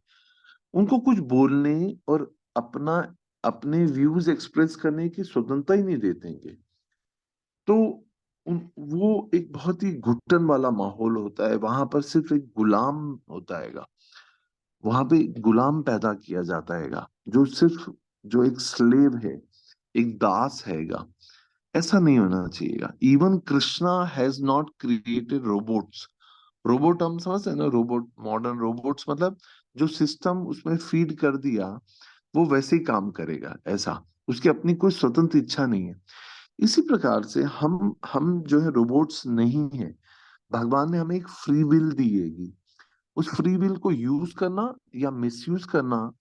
उनको कुछ बोलने और अपना अपने व्यूज एक्सप्रेस करने की स्वतंत्रता ही नहीं देते. तो वो एक बहुत ही घुटन वाला माहौल होता है. वहां पर सिर्फ एक गुलाम होता है. वहां पे गुलाम पैदा किया जाता है, जो सिर्फ जो एक स्लेव है, एक दास हैगा. ऐसा नहीं होना चाहिएगा. Even Krishna has not created robots. Robot हम समझते हैं ना, रोबोट, मॉडर्न रोबोट्स मतलब जो सिस्टम उसमें फीड कर दिया वो वैसे ही काम करेगा, ऐसा. उसकी अपनी कोई स्वतंत्र इच्छा नहीं है. इसी प्रकार से हम जो है रोबोट्स नहीं है. भगवान ने हमें एक फ्री विल दी है. उस फ्री विल को यूज करना या मिसयूज करना,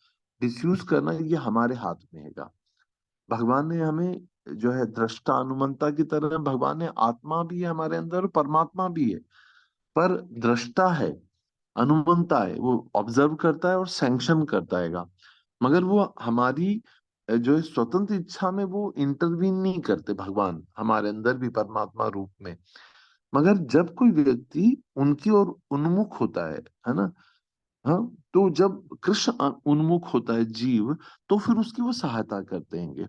डिसयूज करना, ये हमारे हाथ में हैगा. भगवान ने हमें जो है दृष्टा अनुमंता की तरह, भगवान ने आत्मा भी है हमारे अंदर, परमात्मा भी है. पर दृष्टा है, अनुमंता है, वो ऑब्जर्व करता है और सैंक्शन करता हैगा. मगर वो हमारी जो है स्वतंत्र इच्छा में वो इंटरवीन नहीं करते. भगवान हमारे अंदर भी परमात्मा रूप में. मगर जब कोई व्यक्ति उनकी ओर उन्मुख होता है ना, हाँ, तो जब कृष्ण उन्मुख होता है जीव, तो फिर उसकी वो सहायता करते हैं.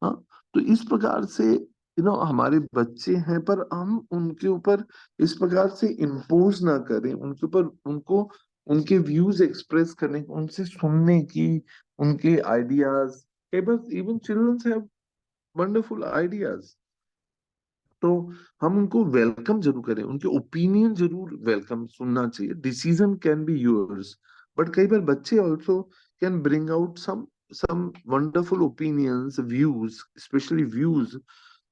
हाँ, तो इस प्रकार से हमारे बच्चे हैं, पर हम उनके ऊपर इस प्रकार से इम्पोज ना करें. उनके ऊपर उनको उनके व्यूज एक्सप्रेस करने, उनसे सुनने की, उनके आइडियाज. कई बार even childrens have wonderful ideas. तो हम उनको वेलकम जरूर करें, उनके ओपिनियन जरूर वेलकम सुनना चाहिए. Decision can be yours, but कई बार बच्चे also can bring out some wonderful opinions, views, specially views.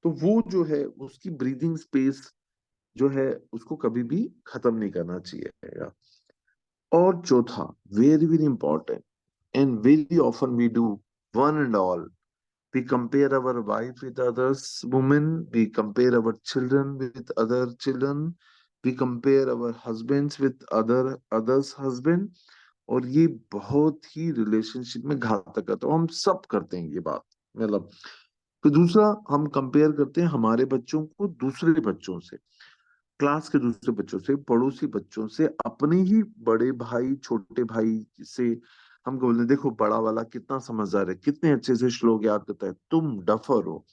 तो वो जो है उसकी ब्रीदिंग स्पेस जो है उसको कभी भी खत्म नहीं करना चाहिए. और चौथा, very very important, and very often we do one and all, we compare our wife with others women, we compare our children with other children, we compare our husbands with others husband. और ये बहुत ही relationship में घातक है. तो हम सब करते हैं ये बात, मतलब. फिर दूसरा, हम कंपेयर करते हैं हमारे बच्चों को दूसरे बच्चों से, क्लास के दूसरे बच्चों से, पड़ोसी बच्चों से, अपने ही बड़े भाई छोटे भाई से. हम बोलते हैं, देखो बड़ा वाला कितना समझदार है, कितने अच्छे से श्लोक याद करता है, तुम डफर हो.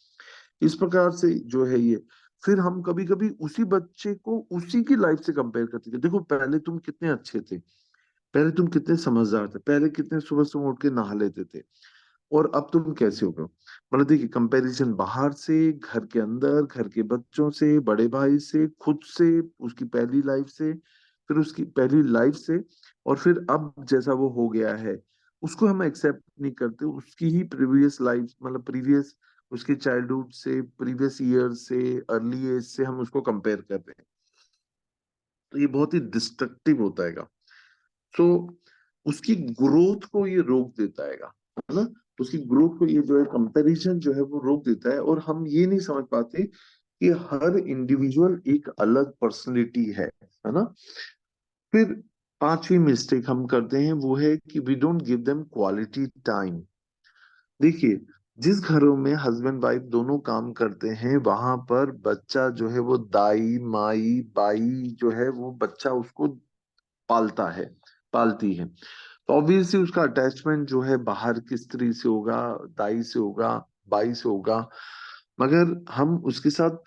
इस प्रकार से जो है ये. फिर हम कभी कभी उसी बच्चे को उसी की लाइफ से कंपेयर करते हैं, देखो पहले तुम कितने अच्छे थे, पहले तुम कितने समझदार थे, पहले कितने सुबह सुबह उठ के नहा लेते थे, और अब तुम कैसे हो गए. मतलब देखिए, कंपैरिजन बाहर से, घर के अंदर, घर के बच्चों से, बड़े भाई से, खुद से, उसकी पहली लाइफ से, फिर उसकी पहली लाइफ से, और फिर अब जैसा वो हो गया है उसको हम एक्सेप्ट नहीं करते, उसकी ही प्रीवियस लाइफ, मतलब प्रीवियस, उसके चाइल्डहुड से, प्रीवियस ईयर से, अर्ली एज से हम उसको कंपेयर कर रहे हैं। तो ये बहुत ही डिस्ट्रक्टिव होता है। तो उसकी ग्रोथ को ये रोक देता है ना। उसकी ग्रोथ को ये जो है कंपैरिजन जो है वो रोक देता है, और हम ये नहीं समझ पाते कि हर इंडिविजुअल एक अलग पर्सनैलिटी है ना। फिर पांचवी मिस्टेक हम करते हैं वो है कि we don't give them quality time. देखिए, जिस घरों में हस्बैंड वाइफ दोनों काम करते हैं वहां पर बच्चा जो है वो दाई माई बाई जो है वो बच्चा उसको पालता है, पालती है। तो ऑब्वियसली उसका अटैचमेंट जो है बाहर की स्त्री से होगा, दाई से होगा, बाई से होगा। मगर हम उसके साथ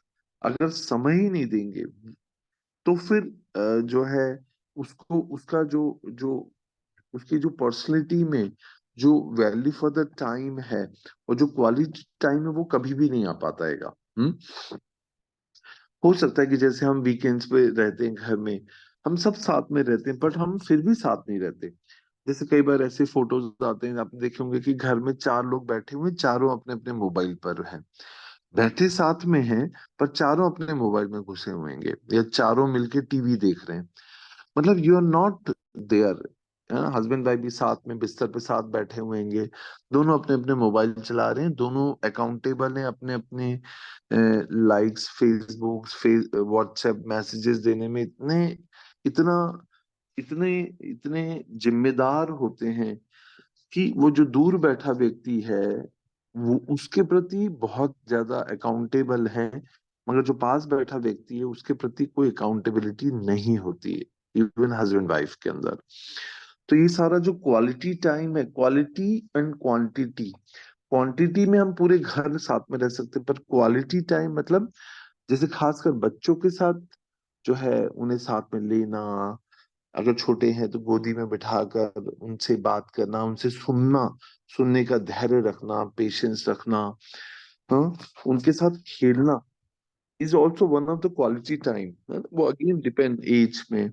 अगर समय ही नहीं देंगे तो फिर जो है उसको उसका जो जो उसकी जो पर्सनैलिटी में जो वैल्यू फॉर द टाइम है और जो क्वालिटी टाइम है वो कभी भी नहीं आ पाता है। हो सकता है कि जैसे हम वीकेंड्स पे रहते हैं घर में, हम सब साथ में रहते हैं बट हम फिर भी साथ नहीं रहते। जैसे कई बार ऐसे फोटोज आते हैं, आपने देखे होंगे कि घर में चार लोग बैठे हुए हैं, चारों अपने अपने मोबाइल पर हैं, बैठे साथ में हैं पर चारों अपने मोबाइल में घुसे हुए हैं, या चारों मिलके टीवी देख रहे हैं। मतलब you are not there. Husband wife भी साथ में बिस्तर पे साथ बैठे हुए हैं, दोनों अपने अपने मोबाइल चला रहे हैं, दोनों अकाउंटेबल हैं अपने अपने लाइक्स, फेसबुक, व्हाट्सएप मैसेजेस देने में इतने इतना इतने इतने जिम्मेदार होते हैं कि वो जो दूर बैठा व्यक्ति है वो उसके प्रति बहुत ज्यादा अकाउंटेबल है, मगर जो पास बैठा व्यक्ति है उसके प्रति कोई अकाउंटेबिलिटी नहीं होती है, इवन हस्बैंड वाइफ के अंदर। तो ये सारा जो क्वालिटी टाइम है, क्वालिटी एंड क्वांटिटी, क्वांटिटी में हम पूरे घर साथ में रह सकते हैं, पर क्वालिटी टाइम मतलब जैसे खासकर बच्चों के साथ जो है उन्हें साथ में लेना, अगर छोटे हैं तो गोदी में बिठाकर उनसे बात करना, उनसे सुनना, सुनने का धैर्य रखना, पेशेंस रखना, हाँ, उनके साथ खेलना is also one of the quality time. वो अगेन डिपेंड एज में,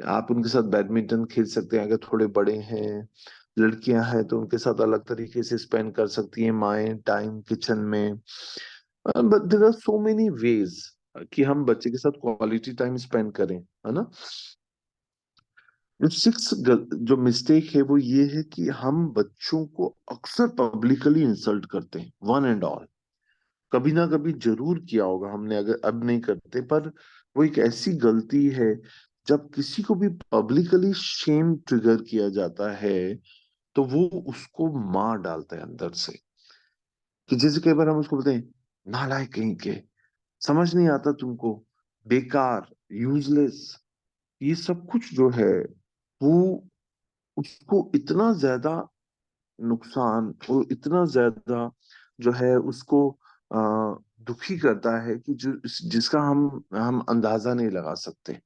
आप उनके साथ बैडमिंटन खेल सकते हैं अगर थोड़े बड़े हैं, लड़कियां हैं तो उनके साथ अलग तरीके से स्पेंड कर सकती हैं माएँ टाइम किचन में। But there are so many ways कि हम बच्चे के साथ क्वालिटी टाइम स्पेंड करें, है ना। जो सिक्स जो मिस्टेक है वो ये है कि हम बच्चों को अक्सर पब्लिकली इंसल्ट करते हैं, वन एंड ऑल। कभी ना कभी जरूर किया होगा हमने, अगर अब नहीं करते, पर वो एक ऐसी गलती है जब किसी को भी पब्लिकली शेम ट्रिगर किया जाता है तो वो उसको मार डालता है अंदर से। कि जैसे कई बार हम उसको बोलते हैं नालायक कहीं के, समझ नहीं आता तुमको, बेकार, यूजलेस, ये सब कुछ जो है वो उसको इतना ज्यादा नुकसान और इतना ज्यादा जो है उसको आ, दुखी करता है कि जो जिसका हम अंदाजा नहीं लगा सकते।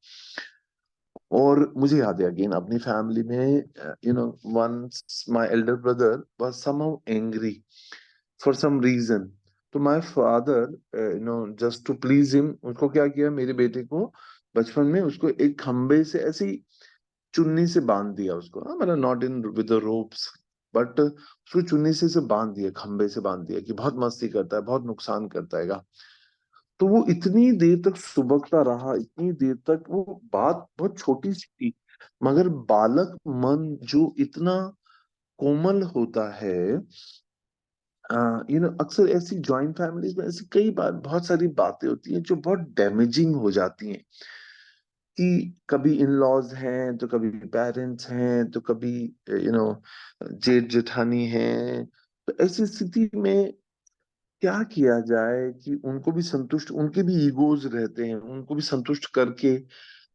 और मुझे याद है अगेन अपनी फैमिली में, once my elder brother was somehow angry for some reason. तो my father, just to please him, उसको क्या किया, मेरे बेटे को बचपन में उसको एक खंबे से ऐसे ही चुन्नी से बांध दिया उसको, हाँ, मतलब not in with the ropes, but उसको चुन्नी से बांध दिया, खंबे से बांध दिया कि बहुत मस्ती करता है, बहुत नुकसान करता है। तो वो इतनी देर तक सुबकता रहा, इतनी देर तक, वो बात बहुत छोटी सी थी, मगर बालक मन जो इतना कोमल होता है, अक्सर ऐसी जॉइंट फैमिलीज में ऐसी कई बार बहुत सारी बातें होती हैं जो बहुत डैमेजिंग हो जाती हैं। कि कभी इन लॉज हैं तो कभी पेरेंट्स हैं तो कभी जेठ जेठानी हैं। तो ऐसी स्थिति में क्या किया जाए कि उनको भी संतुष्ट, उनके भी ईगोज रहते हैं, उनको भी संतुष्ट करके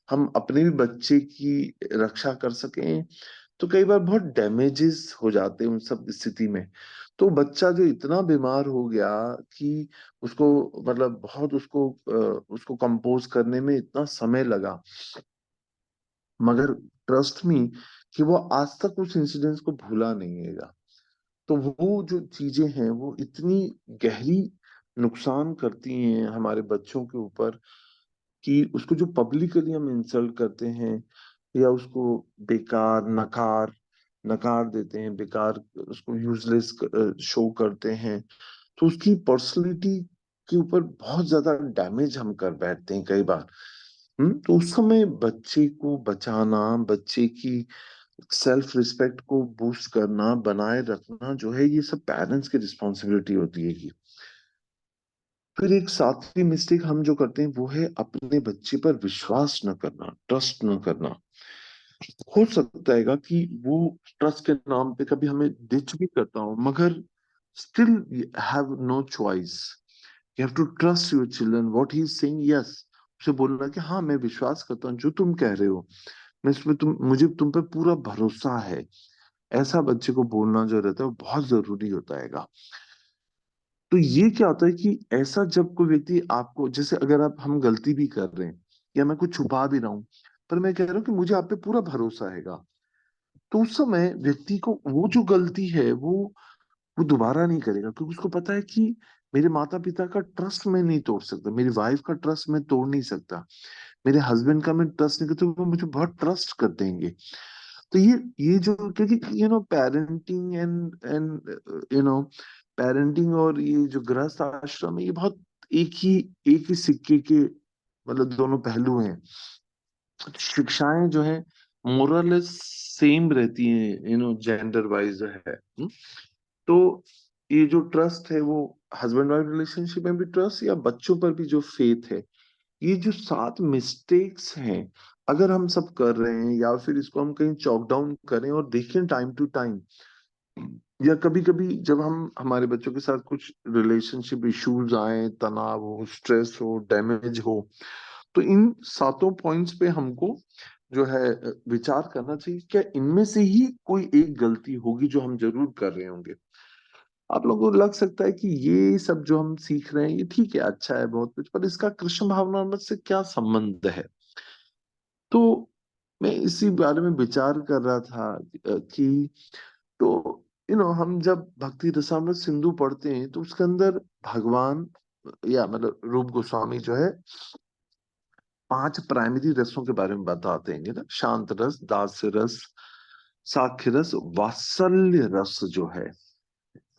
हम अपने भी बच्चे की रक्षा कर सकें। तो कई बार बहुत डैमेजेस हो जाते हैं उन सब स्थिति में। तो बच्चा जो इतना बीमार हो गया कि उसको, मतलब बहुत उसको कंपोज करने में इतना समय लगा, मगर ट्रस्ट मी कि वो आज तक उस इंसिडेंस को भूला नहीं है। तो वो जो चीजें हैं वो इतनी गहरी नुकसान करती हैं हमारे बच्चों के ऊपर कि उसको जो पब्लिकली हम इंसल्ट करते हैं या उसको बेकार, नकार, नकार देते हैं, बेकार उसको यूजलेस शो करते हैं, तो उसकी पर्सनैलिटी के ऊपर बहुत ज्यादा डैमेज हम कर बैठते हैं कई बार। तो उस समय बच्चे को बचाना, बच्चे की सेल्फ रिस्पेक्ट को बूस्ट करना, बनाए रखना जो है, ये सब पेरेंट्स की रिस्पॉन्सिबिलिटी होती है कि। फिर एक सातवीं मिस्टेक हम जो करते हैं वो है अपने बच्चे पर विश्वास न करना, ट्रस्ट न करना। हो सकता है कि वो ट्रस्ट के नाम पे कभी हमें डिच भी करता हो, मगर still have no choice. You have to trust your children what he is saying, yes. उसे बोलना कि हाँ मैं विश्वास करता हूँ जो तुम कह रहे हो, मैं इसमें मुझे तुम पे पूरा भरोसा है। ऐसा बच्चे को बोलना जो रहता है वो बहुत जरूरी होता है। तो ये क्या होता है कि ऐसा जब कोई व्यक्ति आपको, जैसे अगर आप हम गलती भी कर रहे हैं या मैं कुछ छुपा भी रहा हूं, पर मैं कह रहा हूँ कि मुझे आप पे पूरा भरोसा हैगा, तो उस समय व्यक्ति को वो जो गलती है वो दोबारा नहीं करेगा, क्योंकि उसको पता है कि मेरे माता पिता का ट्रस्ट मैं नहीं तोड़ सकता, मेरी वाइफ का ट्रस्ट मैं तोड़ नहीं सकता, मेरे हस्बैंड का मैं ट्रस्ट नहीं करता, वो मुझे बहुत ट्रस्ट कर देंगे। तो ये जो, क्योंकि पेरेंटिंग पेरेंटिंग और ये जो गृहस्थ आश्रम है, ये बहुत एक ही सिक्के के मतलब दोनों पहलू हैं। शिक्षाएं जो है मोरलेस सेम रहती हैं, जेंडर वाइज है। तो ये जो ट्रस्ट है वो हस्बैंड वाइफ रिलेशनशिप में भी ट्रस्ट, या बच्चों पर भी जो फेथ है, ये जो 7 मिस्टेक्स हैं, अगर हम सब कर रहे हैं या फिर इसको हम कहीं चॉक डाउन करें और देखें टाइम टू टाइम, या कभी कभी जब हम हमारे बच्चों के साथ कुछ रिलेशनशिप इश्यूज आए, तनाव हो, स्ट्रेस हो, डैमेज हो, तो इन 7 पॉइंट्स पे हमको जो है विचार करना चाहिए, क्या इनमें से ही कोई एक गलती होगी जो हम जरूर कर रहे होंगे। आप लोगों को लग सकता है कि ये सब जो हम सीख रहे हैं ये ठीक है, अच्छा है बहुत कुछ, पर इसका कृष्ण भावनामृत से क्या संबंध है। तो मैं इसी बारे में विचार कर रहा था कि, तो हम जब भक्ति रसामृत सिंधु पढ़ते हैं तो उसके अंदर भगवान या मतलब रूप गोस्वामी जो है 5 प्राइमरी रसों के बारे में बताते हैं ना, शांत रस, दास्य रस, साख्य रस, वात्सल्य रस जो है।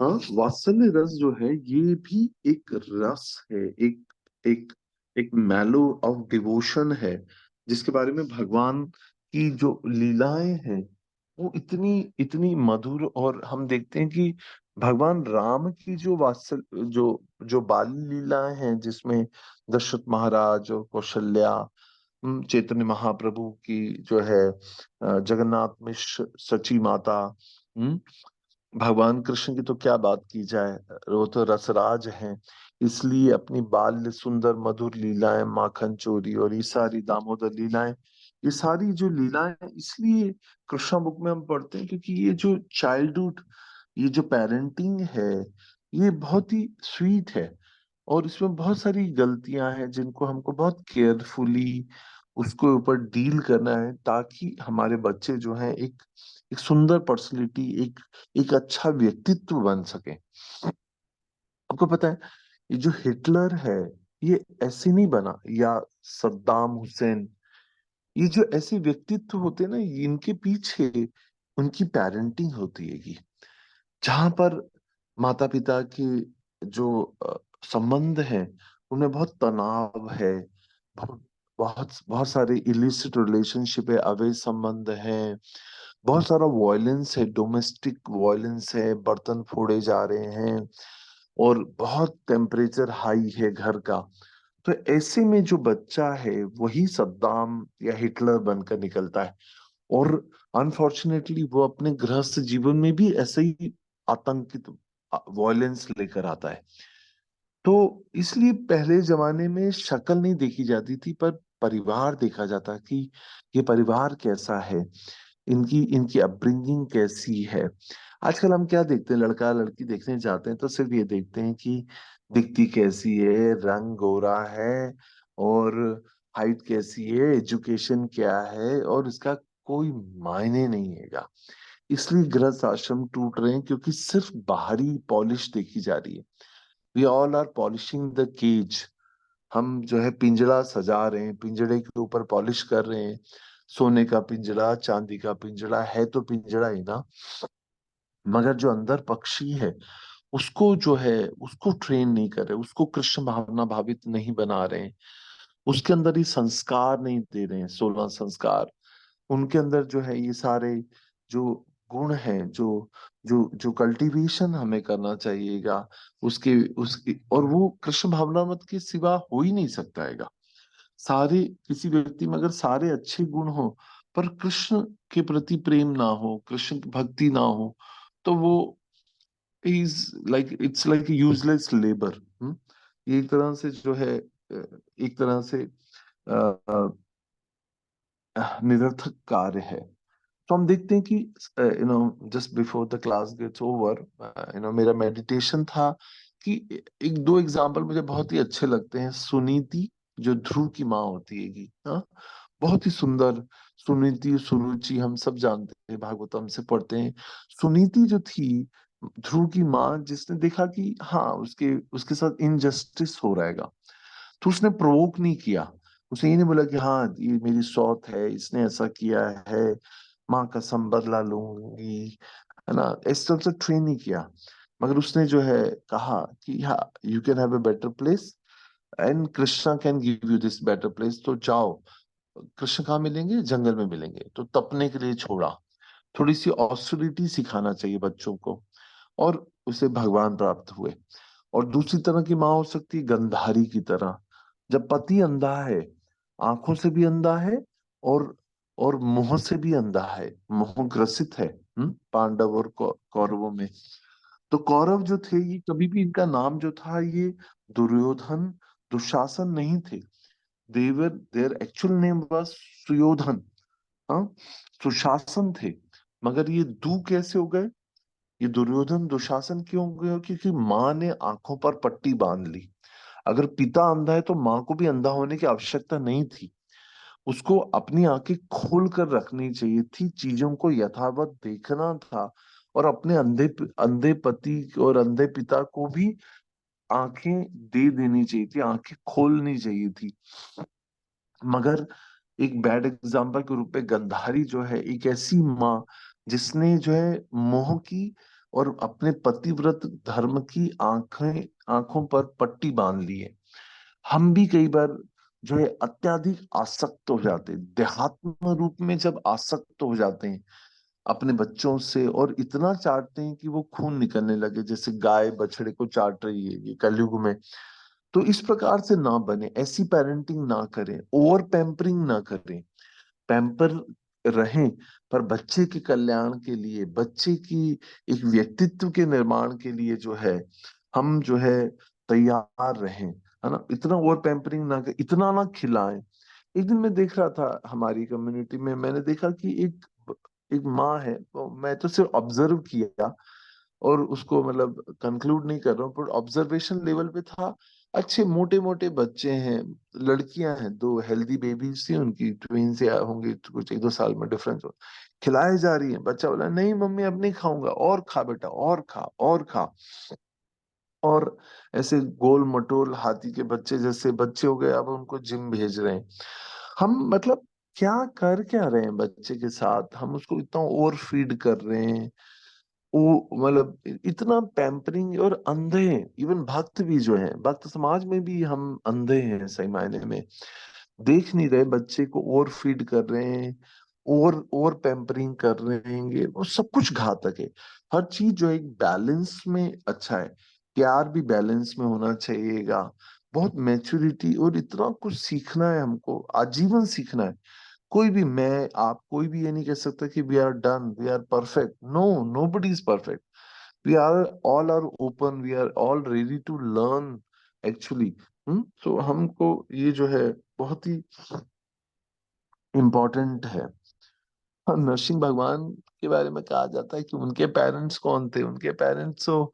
हाँ, वात्सल्य रस जो है ये भी एक रस है, एक एक एक मैलो ऑफ डिवोशन है, जिसके बारे में भगवान की जो लीलाएं हैं वो इतनी इतनी मधुर। और हम देखते हैं कि भगवान राम की जो वात्सल जो जो बाल लीलाएं हैं, जिसमें दशरथ महाराज और कौशल्या, चैतन्य महाप्रभु की जो है जगन्नाथ में सची माता, भगवान कृष्ण की तो क्या बात की जाए, वो तो रसराज हैं। इसलिए अपनी बाल्य सुंदर मधुर लीलाएं, माखन चोरी और ये सारी दामोदर लीलाएं, ये सारी जो लीलाएं इसलिए कृष्णा बुक में हम पढ़ते हैं, क्योंकि ये जो चाइल्डहुड, ये जो पेरेंटिंग है, ये बहुत ही स्वीट है। और इसमें बहुत सारी गलतियां हैं जिनको हमको बहुत केयरफुली उसके ऊपर डील करना है, ताकि हमारे बच्चे जो हैं एक एक सुंदर पर्सनैलिटी, एक एक अच्छा व्यक्तित्व बन सके। आपको पता है ये जो हिटलर है ये ऐसे नहीं बना, या सद्दाम हुसैन, ये जो ऐसे व्यक्तित्व होते हैं ना, इनके पीछे उनकी पेरेंटिंग होती है कि जहां पर माता पिता के जो संबंध हैं उनमें बहुत तनाव है, बहुत बहुत बहुत सारे इलिसिट रिलेशनशिप है, अवैध संबंध हैं, बहुत सारा वॉयलेंस है, डोमेस्टिक वॉयलेंस है, बर्तन फोड़े जा रहे हैं, और बहुत टेम्परेचर हाई है घर का। तो ऐसे में जो बच्चा है वही सद्दाम या हिटलर बनकर निकलता है। और अनफॉर्चुनेटली वो अपने गृहस्थ जीवन में भी ऐसे ही आतंकित वॉयलेंस लेकर आता है। तो इसलिए पहले जमाने में शक्ल नहीं देखी जाती थी, पर परिवार देखा जाता कि ये परिवार कैसा है, इनकी इनकी अपब्रिंगिंग कैसी है। आजकल हम क्या देखते हैं, लड़का लड़की देखने जाते हैं तो सिर्फ ये देखते हैं कि दिखती कैसी है, रंग गोरा है, और हाइट कैसी है, एजुकेशन क्या है, और इसका कोई मायने नहीं हैगा। इसलिए गृहस्थ आश्रम टूट रहे हैं, क्योंकि सिर्फ बाहरी पॉलिश देखी जा रही है। We all are polishing the cage. हम जो है पिंजड़ा सजा रहे हैं, पिंजड़े के ऊपर पॉलिश कर रहे हैं, सोने का पिंजरा, चांदी का पिंजरा है तो पिंजरा ही ना, मगर जो अंदर पक्षी है उसको जो है उसको ट्रेन नहीं कर रहे, उसको कृष्ण भावना भावित नहीं बना रहे हैं, उसके अंदर ये संस्कार नहीं दे रहे हैं, 16 संस्कार। उनके अंदर जो है ये सारे जो गुण हैं, जो जो जो कल्टीवेशन हमें करना चाहिएगा, उसके उसकी, और वो कृष्ण भावना मत के सिवा हो ही नहीं सकता है। सारे, किसी व्यक्ति में अगर सारे अच्छे गुण हो पर कृष्ण के प्रति प्रेम ना हो, कृष्ण की भक्ति ना हो, तो वो is like, it's like useless labour. ये एक तरह से जो है एक तरह से निरर्थक कार्य है। तो हम देखते हैं कि just before the class gets over, मेरा मेडिटेशन था कि एक दो एग्जाम्पल मुझे बहुत ही अच्छे लगते हैं। सुनीति जो ध्रुव की माँ होती है, हाँ, बहुत ही सुंदर। सुनीति, सुरुचि हम सब जानते हैं, भागवतम से पढ़ते हैं। सुनीति जो थी ध्रुव की माँ, जिसने देखा कि हाँ उसके उसके साथ इनजस्टिस हो रहेगा, तो उसने प्रोवोक नहीं किया। उसने ये नहीं बोला कि हाँ ये मेरी सौत है, इसने ऐसा किया है, माँ का बदला लूंगी, है ना, इस तरह से ट्रेन नहीं किया। मगर उसने जो है कहा कि हाँ, you can have a better place and Krishna can give you this better place, तो जाओ। कृष्ण कहाँ मिलेंगे? जंगल में मिलेंगे। तो तपने के लिए छोड़ा। थोड़ी सी ऑस्टिरिटी सिखाना चाहिए बच्चों को, और उसे भगवान प्राप्त हुए। और दूसरी तरह की माँ हो सकती है गंधारी की तरह, जब पति अंधा है, आंखों से भी अंधा है, और और मुंह से भी अंधा है, मुंह ग्रसित है। पांडव और कौरवों में। तो कौरव जो थे, ये कभी भी इनका नाम जो था ये दुर्योधन, दुशासन नहीं थे। Their their actual name was Suyodhan. हाँ, सुशासन थे। मगर ये दू कैसे हो गए? ये दुर्योधन दुशासन क्यों हो गए? क्योंकि माँ ने आंखों पर पट्टी बांध ली। अगर पिता अंधा है तो माँ को भी अंधा होने की आवश्यकता नहीं थी। उसको अपनी आंखें खोल कर रखनी चाहिए थी, चीजों को यथावत देखना था, और अपने अंधे अंधे पति और अंधे पिता को भी आंखें दे देनी चाहिए थी, आंखें खोलनी चाहिए थी। मगर एक बैड एग्जाम्पल के रूप में गंधारी जो है एक ऐसी माँ जिसने जो है मोह की और अपने पतिव्रत धर्म की आंखें, आंखों पर पट्टी बांध ली है। हम भी कई बार जो है अत्याधिक आसक्त हो जाते हैं, देहात्म रूप में जब आसक्त हो जाते हैं अपने बच्चों से, और इतना चाटते हैं कि वो खून निकलने लगे, जैसे गाय बछड़े को चाट रही है ये कलयुग में। तो इस प्रकार से ना बने, ऐसी पेरेंटिंग ना करें, ओवर पैम्परिंग ना करें। पैम्पर रहें, पर बच्चे के कल्याण के लिए, बच्चे की एक व्यक्तित्व के निर्माण के लिए जो है हम जो है तैयार रहें, है ना। इतना ओवर पैम्परिंग ना कर, इतना ना खिलाएं। एक दिन मैं देख रहा था हमारी कम्युनिटी में, मैंने देखा कि एक एक माँ है, तो मैं तो सिर्फ ऑब्जर्व किया और उसको मतलब कंक्लूड नहीं कर रहा हूँ, पर ऑब्जर्वेशन लेवल पे था। अच्छे मोटे मोटे बच्चे हैं, लड़कियां हैं, दो हेल्दी बेबीज थी उनकी, ट्विंस या होंगे, कुछ एक दो साल में डिफरेंस हो। खिलाए जा रही है, बच्चा बोला नहीं मम्मी अब नहीं खाऊंगा, और खा बेटा, और खा, और खा। और ऐसे गोल मटोल हाथी के बच्चे जैसे बच्चे हो गए, अब उनको जिम भेज रहे हैं। हम मतलब क्या कर क्या रहे हैं बच्चे के साथ? हम उसको इतना ओवर फीड कर रहे हैं, वो मतलब इतना पैम्परिंग, और अंधे हैं। इवन भक्त भी जो है, भक्त समाज में भी हम अंधे हैं सही मायने में। देख नहीं रहे, बच्चे को ओवर फीड कर रहे हैं, ओवर ओवर पैम्परिंग कर रहे हैं, वो सब कुछ घातक है। हर चीज जो है एक बैलेंस में अच्छा है। प्यार भी बैलेंस में होना चाहिएगा। बहुत मैच्योरिटी और इतना कुछ सीखना है हमको, आजीवन सीखना है। कोई भी, मैं आप कोई भी ये नहीं कह सकता कि we are done, we are perfect. No, nobody is perfect. We are all are open, we are all ready to learn actually. तो हमको ये जो है बहुत ही इम्पोर्टेंट है। हाँ, नरसिंह भगवान के बारे में कहा जाता है कि उनके पेरेंट्स कौन थे? उनके पेरेंट्स तो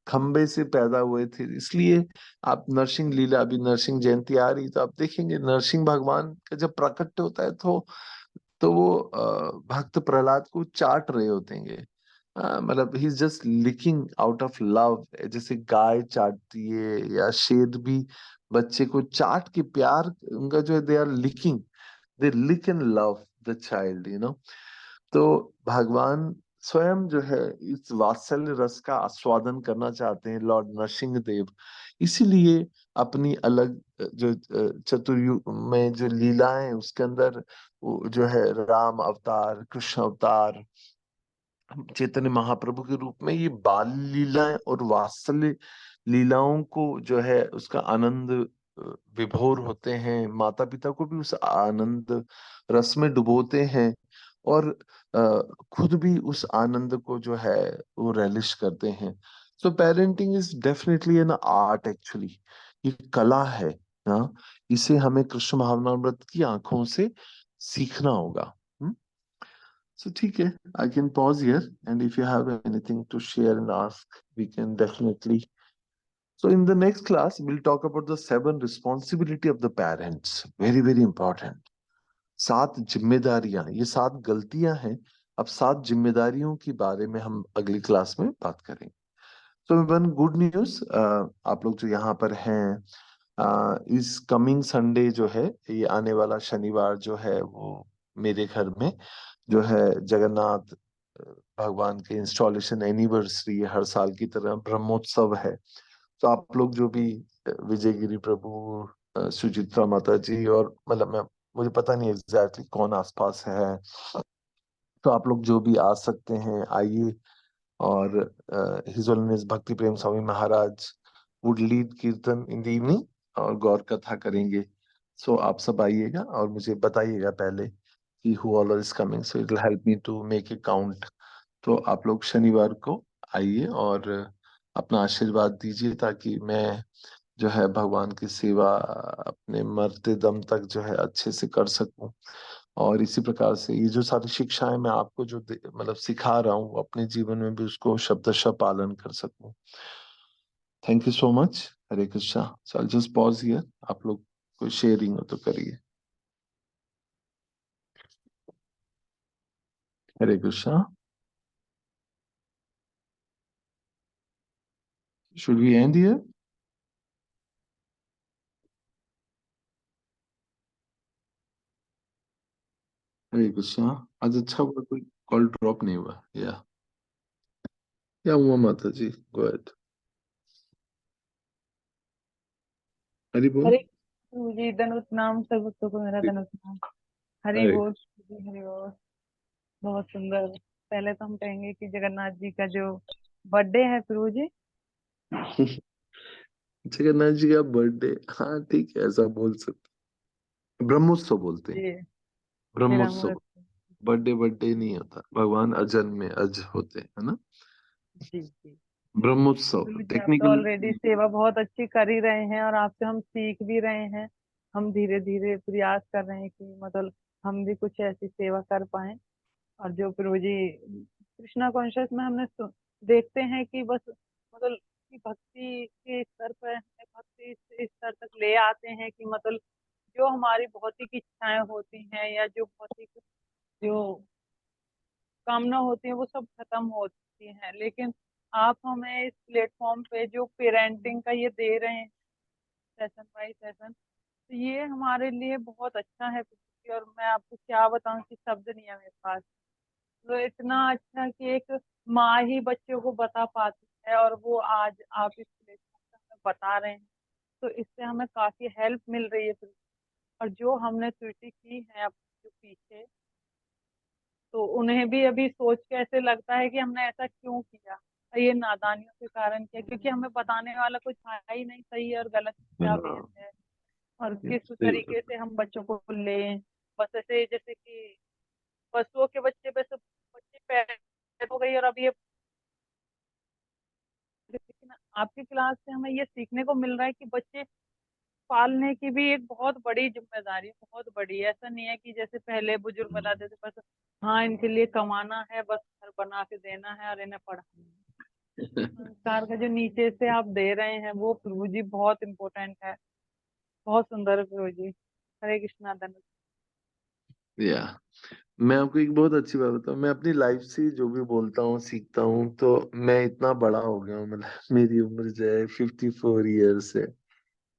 खंबे से पैदा हुए थे। इसलिए आप नरसिंह लीला, अभी नरसिंह जयंती आ रही, तो आप देखेंगे नरसिंह भगवान का जब प्रकट होता है तो वो भक्त प्रहलाद को चाट रहे होते हैं। मतलब he is just licking out of love, जैसे गाय चाटती है या शेर भी बच्चे को चाट के प्यार, उनका जो है they are licking, they lick and love the child, तो भगवान स्वयं जो है इस वात्सल्य रस का आस्वादन करना चाहते हैं, लॉर्ड नरसिंह देव। इसीलिए अपनी अलग जो चतुर्युग में जो लीलाएं, उसके अंदर वो जो है राम अवतार, कृष्ण अवतार, चैतन्य महाप्रभु के रूप में ये बाल लीलाएं और वात्सल्य लीलाओं को जो है उसका आनंद विभोर होते हैं, माता पिता को भी उस आनंद रस में डुबोते हैं, और खुद भी उस आनंद को जो है वो relish करते हैं। So parenting is definitely an art actually, ये कला है। हाँ, इसे हमें कृष्ण भावनामृत की आंखों से सीखना होगा। So, ठीक है, I can pause here, and if you have anything to share and ask, we can definitely. So, in the next class, we'll talk about the 7 responsibility of the parents. Very, very important. 7 जिम्मेदारियां, ये 7 गलतियां हैं। अब 7 जिम्मेदारियों के बारे में हम अगली क्लास में बात करेंगे। So, one good news, आप लोग जो यहाँ पर हैं, इस कमिंग संडे जो है, ये आने वाला शनिवार जो है, वो मेरे घर में जो है जगन्नाथ भगवान के इंस्टॉलेशन एनिवर्सरी, हर साल की तरह ब्रह्मोत्सव है। तो आप लोग जो भी विजयगिरी प्रभु, सुचित्रा माता जी, और मतलब मैं, मुझे पता नहीं एग्जैक्टली कौन आसपास है, तो आप लोग जो भी आ सकते हैं आइए। और हिज होलीनेस भक्ति प्रेम स्वामी महाराज वुड लीड कीर्तन इन द इवनिंग, और गौर कथा करेंगे। सो आप सब आइएगा और मुझे बताइएगा पहले कि who all is coming, so it will help me to make a count. तो आप लोग शनिवार को आइए और अपना आशीर्वाद दीजिए, ताकि मैं जो है भगवान की सेवा अपने मरते दम तक जो है अच्छे से कर सकूं। और इसी प्रकार से ये जो सारी शिक्षाएं मैं आपको जो मतलब सिखा रहा हूँ, अपने जीवन में भी उसको शब्दशः पालन कर सकूं। Thank you so much. Hare Krishna. So I just pause here, आप लोग कोई शेयरिंग हो तो करिए। Hare Krishna. Should we end here? Hare Krishna. आज अच्छा हुआ कोई कॉल ड्रॉप नहीं हुआ। या हुआ माता जी, गो अहेड। हरि बोल। हरे कृष्ण जी, धनुष नाम सर्वस्व को मेरा धनुष नाम। हरि हरे बोल जी, हरि बोल। बहुत सुंदर। पहले तो हम कहेंगे कि जगन्नाथ जी का जो बर्थडे है प्रभु जी। जगन्नाथ जी का बर्थडे, हाँ ठीक है, ऐसा बोल सकते। ब्रह्मोत्सव बोलते हैं, जी, मेरा ब्रह्मोत्सव। मुहूर्त। बर्थडे बर्थडे नहीं होता, भगवान अजन में अज होते हैं, है ना। जी जी। ब्रह्मोत्सव प्रभु जी, आप तो टेक्निकल। ऑलरेडी सेवा बहुत अच्छी कर ही रहे हैं और आपसे हम सीख भी रहे हैं। हम धीरे धीरे प्रयास कर रहे हैं कि मतलब हम भी कुछ ऐसी सेवा कर पाए। और जो प्रभु जी कृष्णा कॉन्शियस में हमने देखते हैं कि बस मतलब कि भक्ति के स्तर पर हमें भक्ति इस स्तर तक ले आते हैं कि मतलब जो हमारी भौतिक इच्छाएं होती हैं या जो भौतिक जो कामना होती है वो सब खत्म होती हैं। लेकिन आप हमें इस प्लेटफॉर्म पे जो पेरेंटिंग का ये दे रहे हैं सेशन बाय सेशन, तो ये हमारे लिए बहुत अच्छा है। और मैं आपको क्या बताऊं कि शब्द नहीं है मेरे पास। तो इतना अच्छा कि एक माँ ही बच्चों को बता पाती है और वो आज आप इस प्लेटफॉर्म पे हमें बता रहे हैं, तो इससे हमें काफी हेल्प मिल रही है। और जो हमने त्रुटि की है अपने जो पीछे, तो उन्हें भी अभी सोच के ऐसे लगता है कि हमने ऐसा क्यों किया। और ये नादानियों के कारण किया, क्योंकि हमें बताने वाला कुछ है ही नहीं, सही है और गलत क्या भेद है और किस सही तरीके बात। से हम बच्चों को लें। बस ऐसे जैसे कि पशुओं के बच्चे पे सब बच्चे पैदा हो गई और अब ये, लेकिन आपकी क्लास से हमें ये सीखने को मिल रहा है कि बच्चे पालने की भी एक बहुत बड़ी जिम्मेदारी है, बहुत बड़ी है। ऐसा नहीं है कि जैसे पहले बुजुर्ग बताते थे बस हाँ इनके लिए कमाना है, बस घर बना के देना है और इन्हें पढ़ाना है। संस्कार का जो नीचे से आप दे रहे हैं वो प्रभु जी बहुत इम्पोर्टेंट है। बहुत सुंदर है प्रभु जी। हरे कृष्णा धन्यवाद। या मैं आपको एक बहुत अच्छी बात बताऊं, मैं अपनी लाइफ से जो भी बोलता हूँ सीखता हूँ, तो मैं इतना बड़ा हो गया हूँ, मतलब मेरी उम्र जो है 54 ईयर्स है।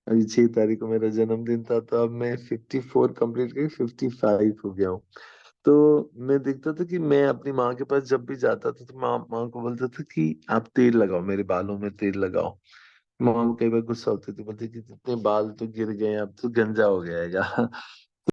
अभी 6 तारीख को मेरा जन्मदिन था, तो अब मैं 54 कंप्लीट करके 55 हो गया हूँ। तो मैं देखता था कि मैं अपनी माँ के पास जब भी जाता था तो माँ माँ को बोलता था कि आप तेल लगाओ, मेरे बालों में तेल लगाओ। माँ को कई बार गुस्सा होती थी, बोलती कि इतने बाल तो गिर गए, अब तो गंजा हो गएगा।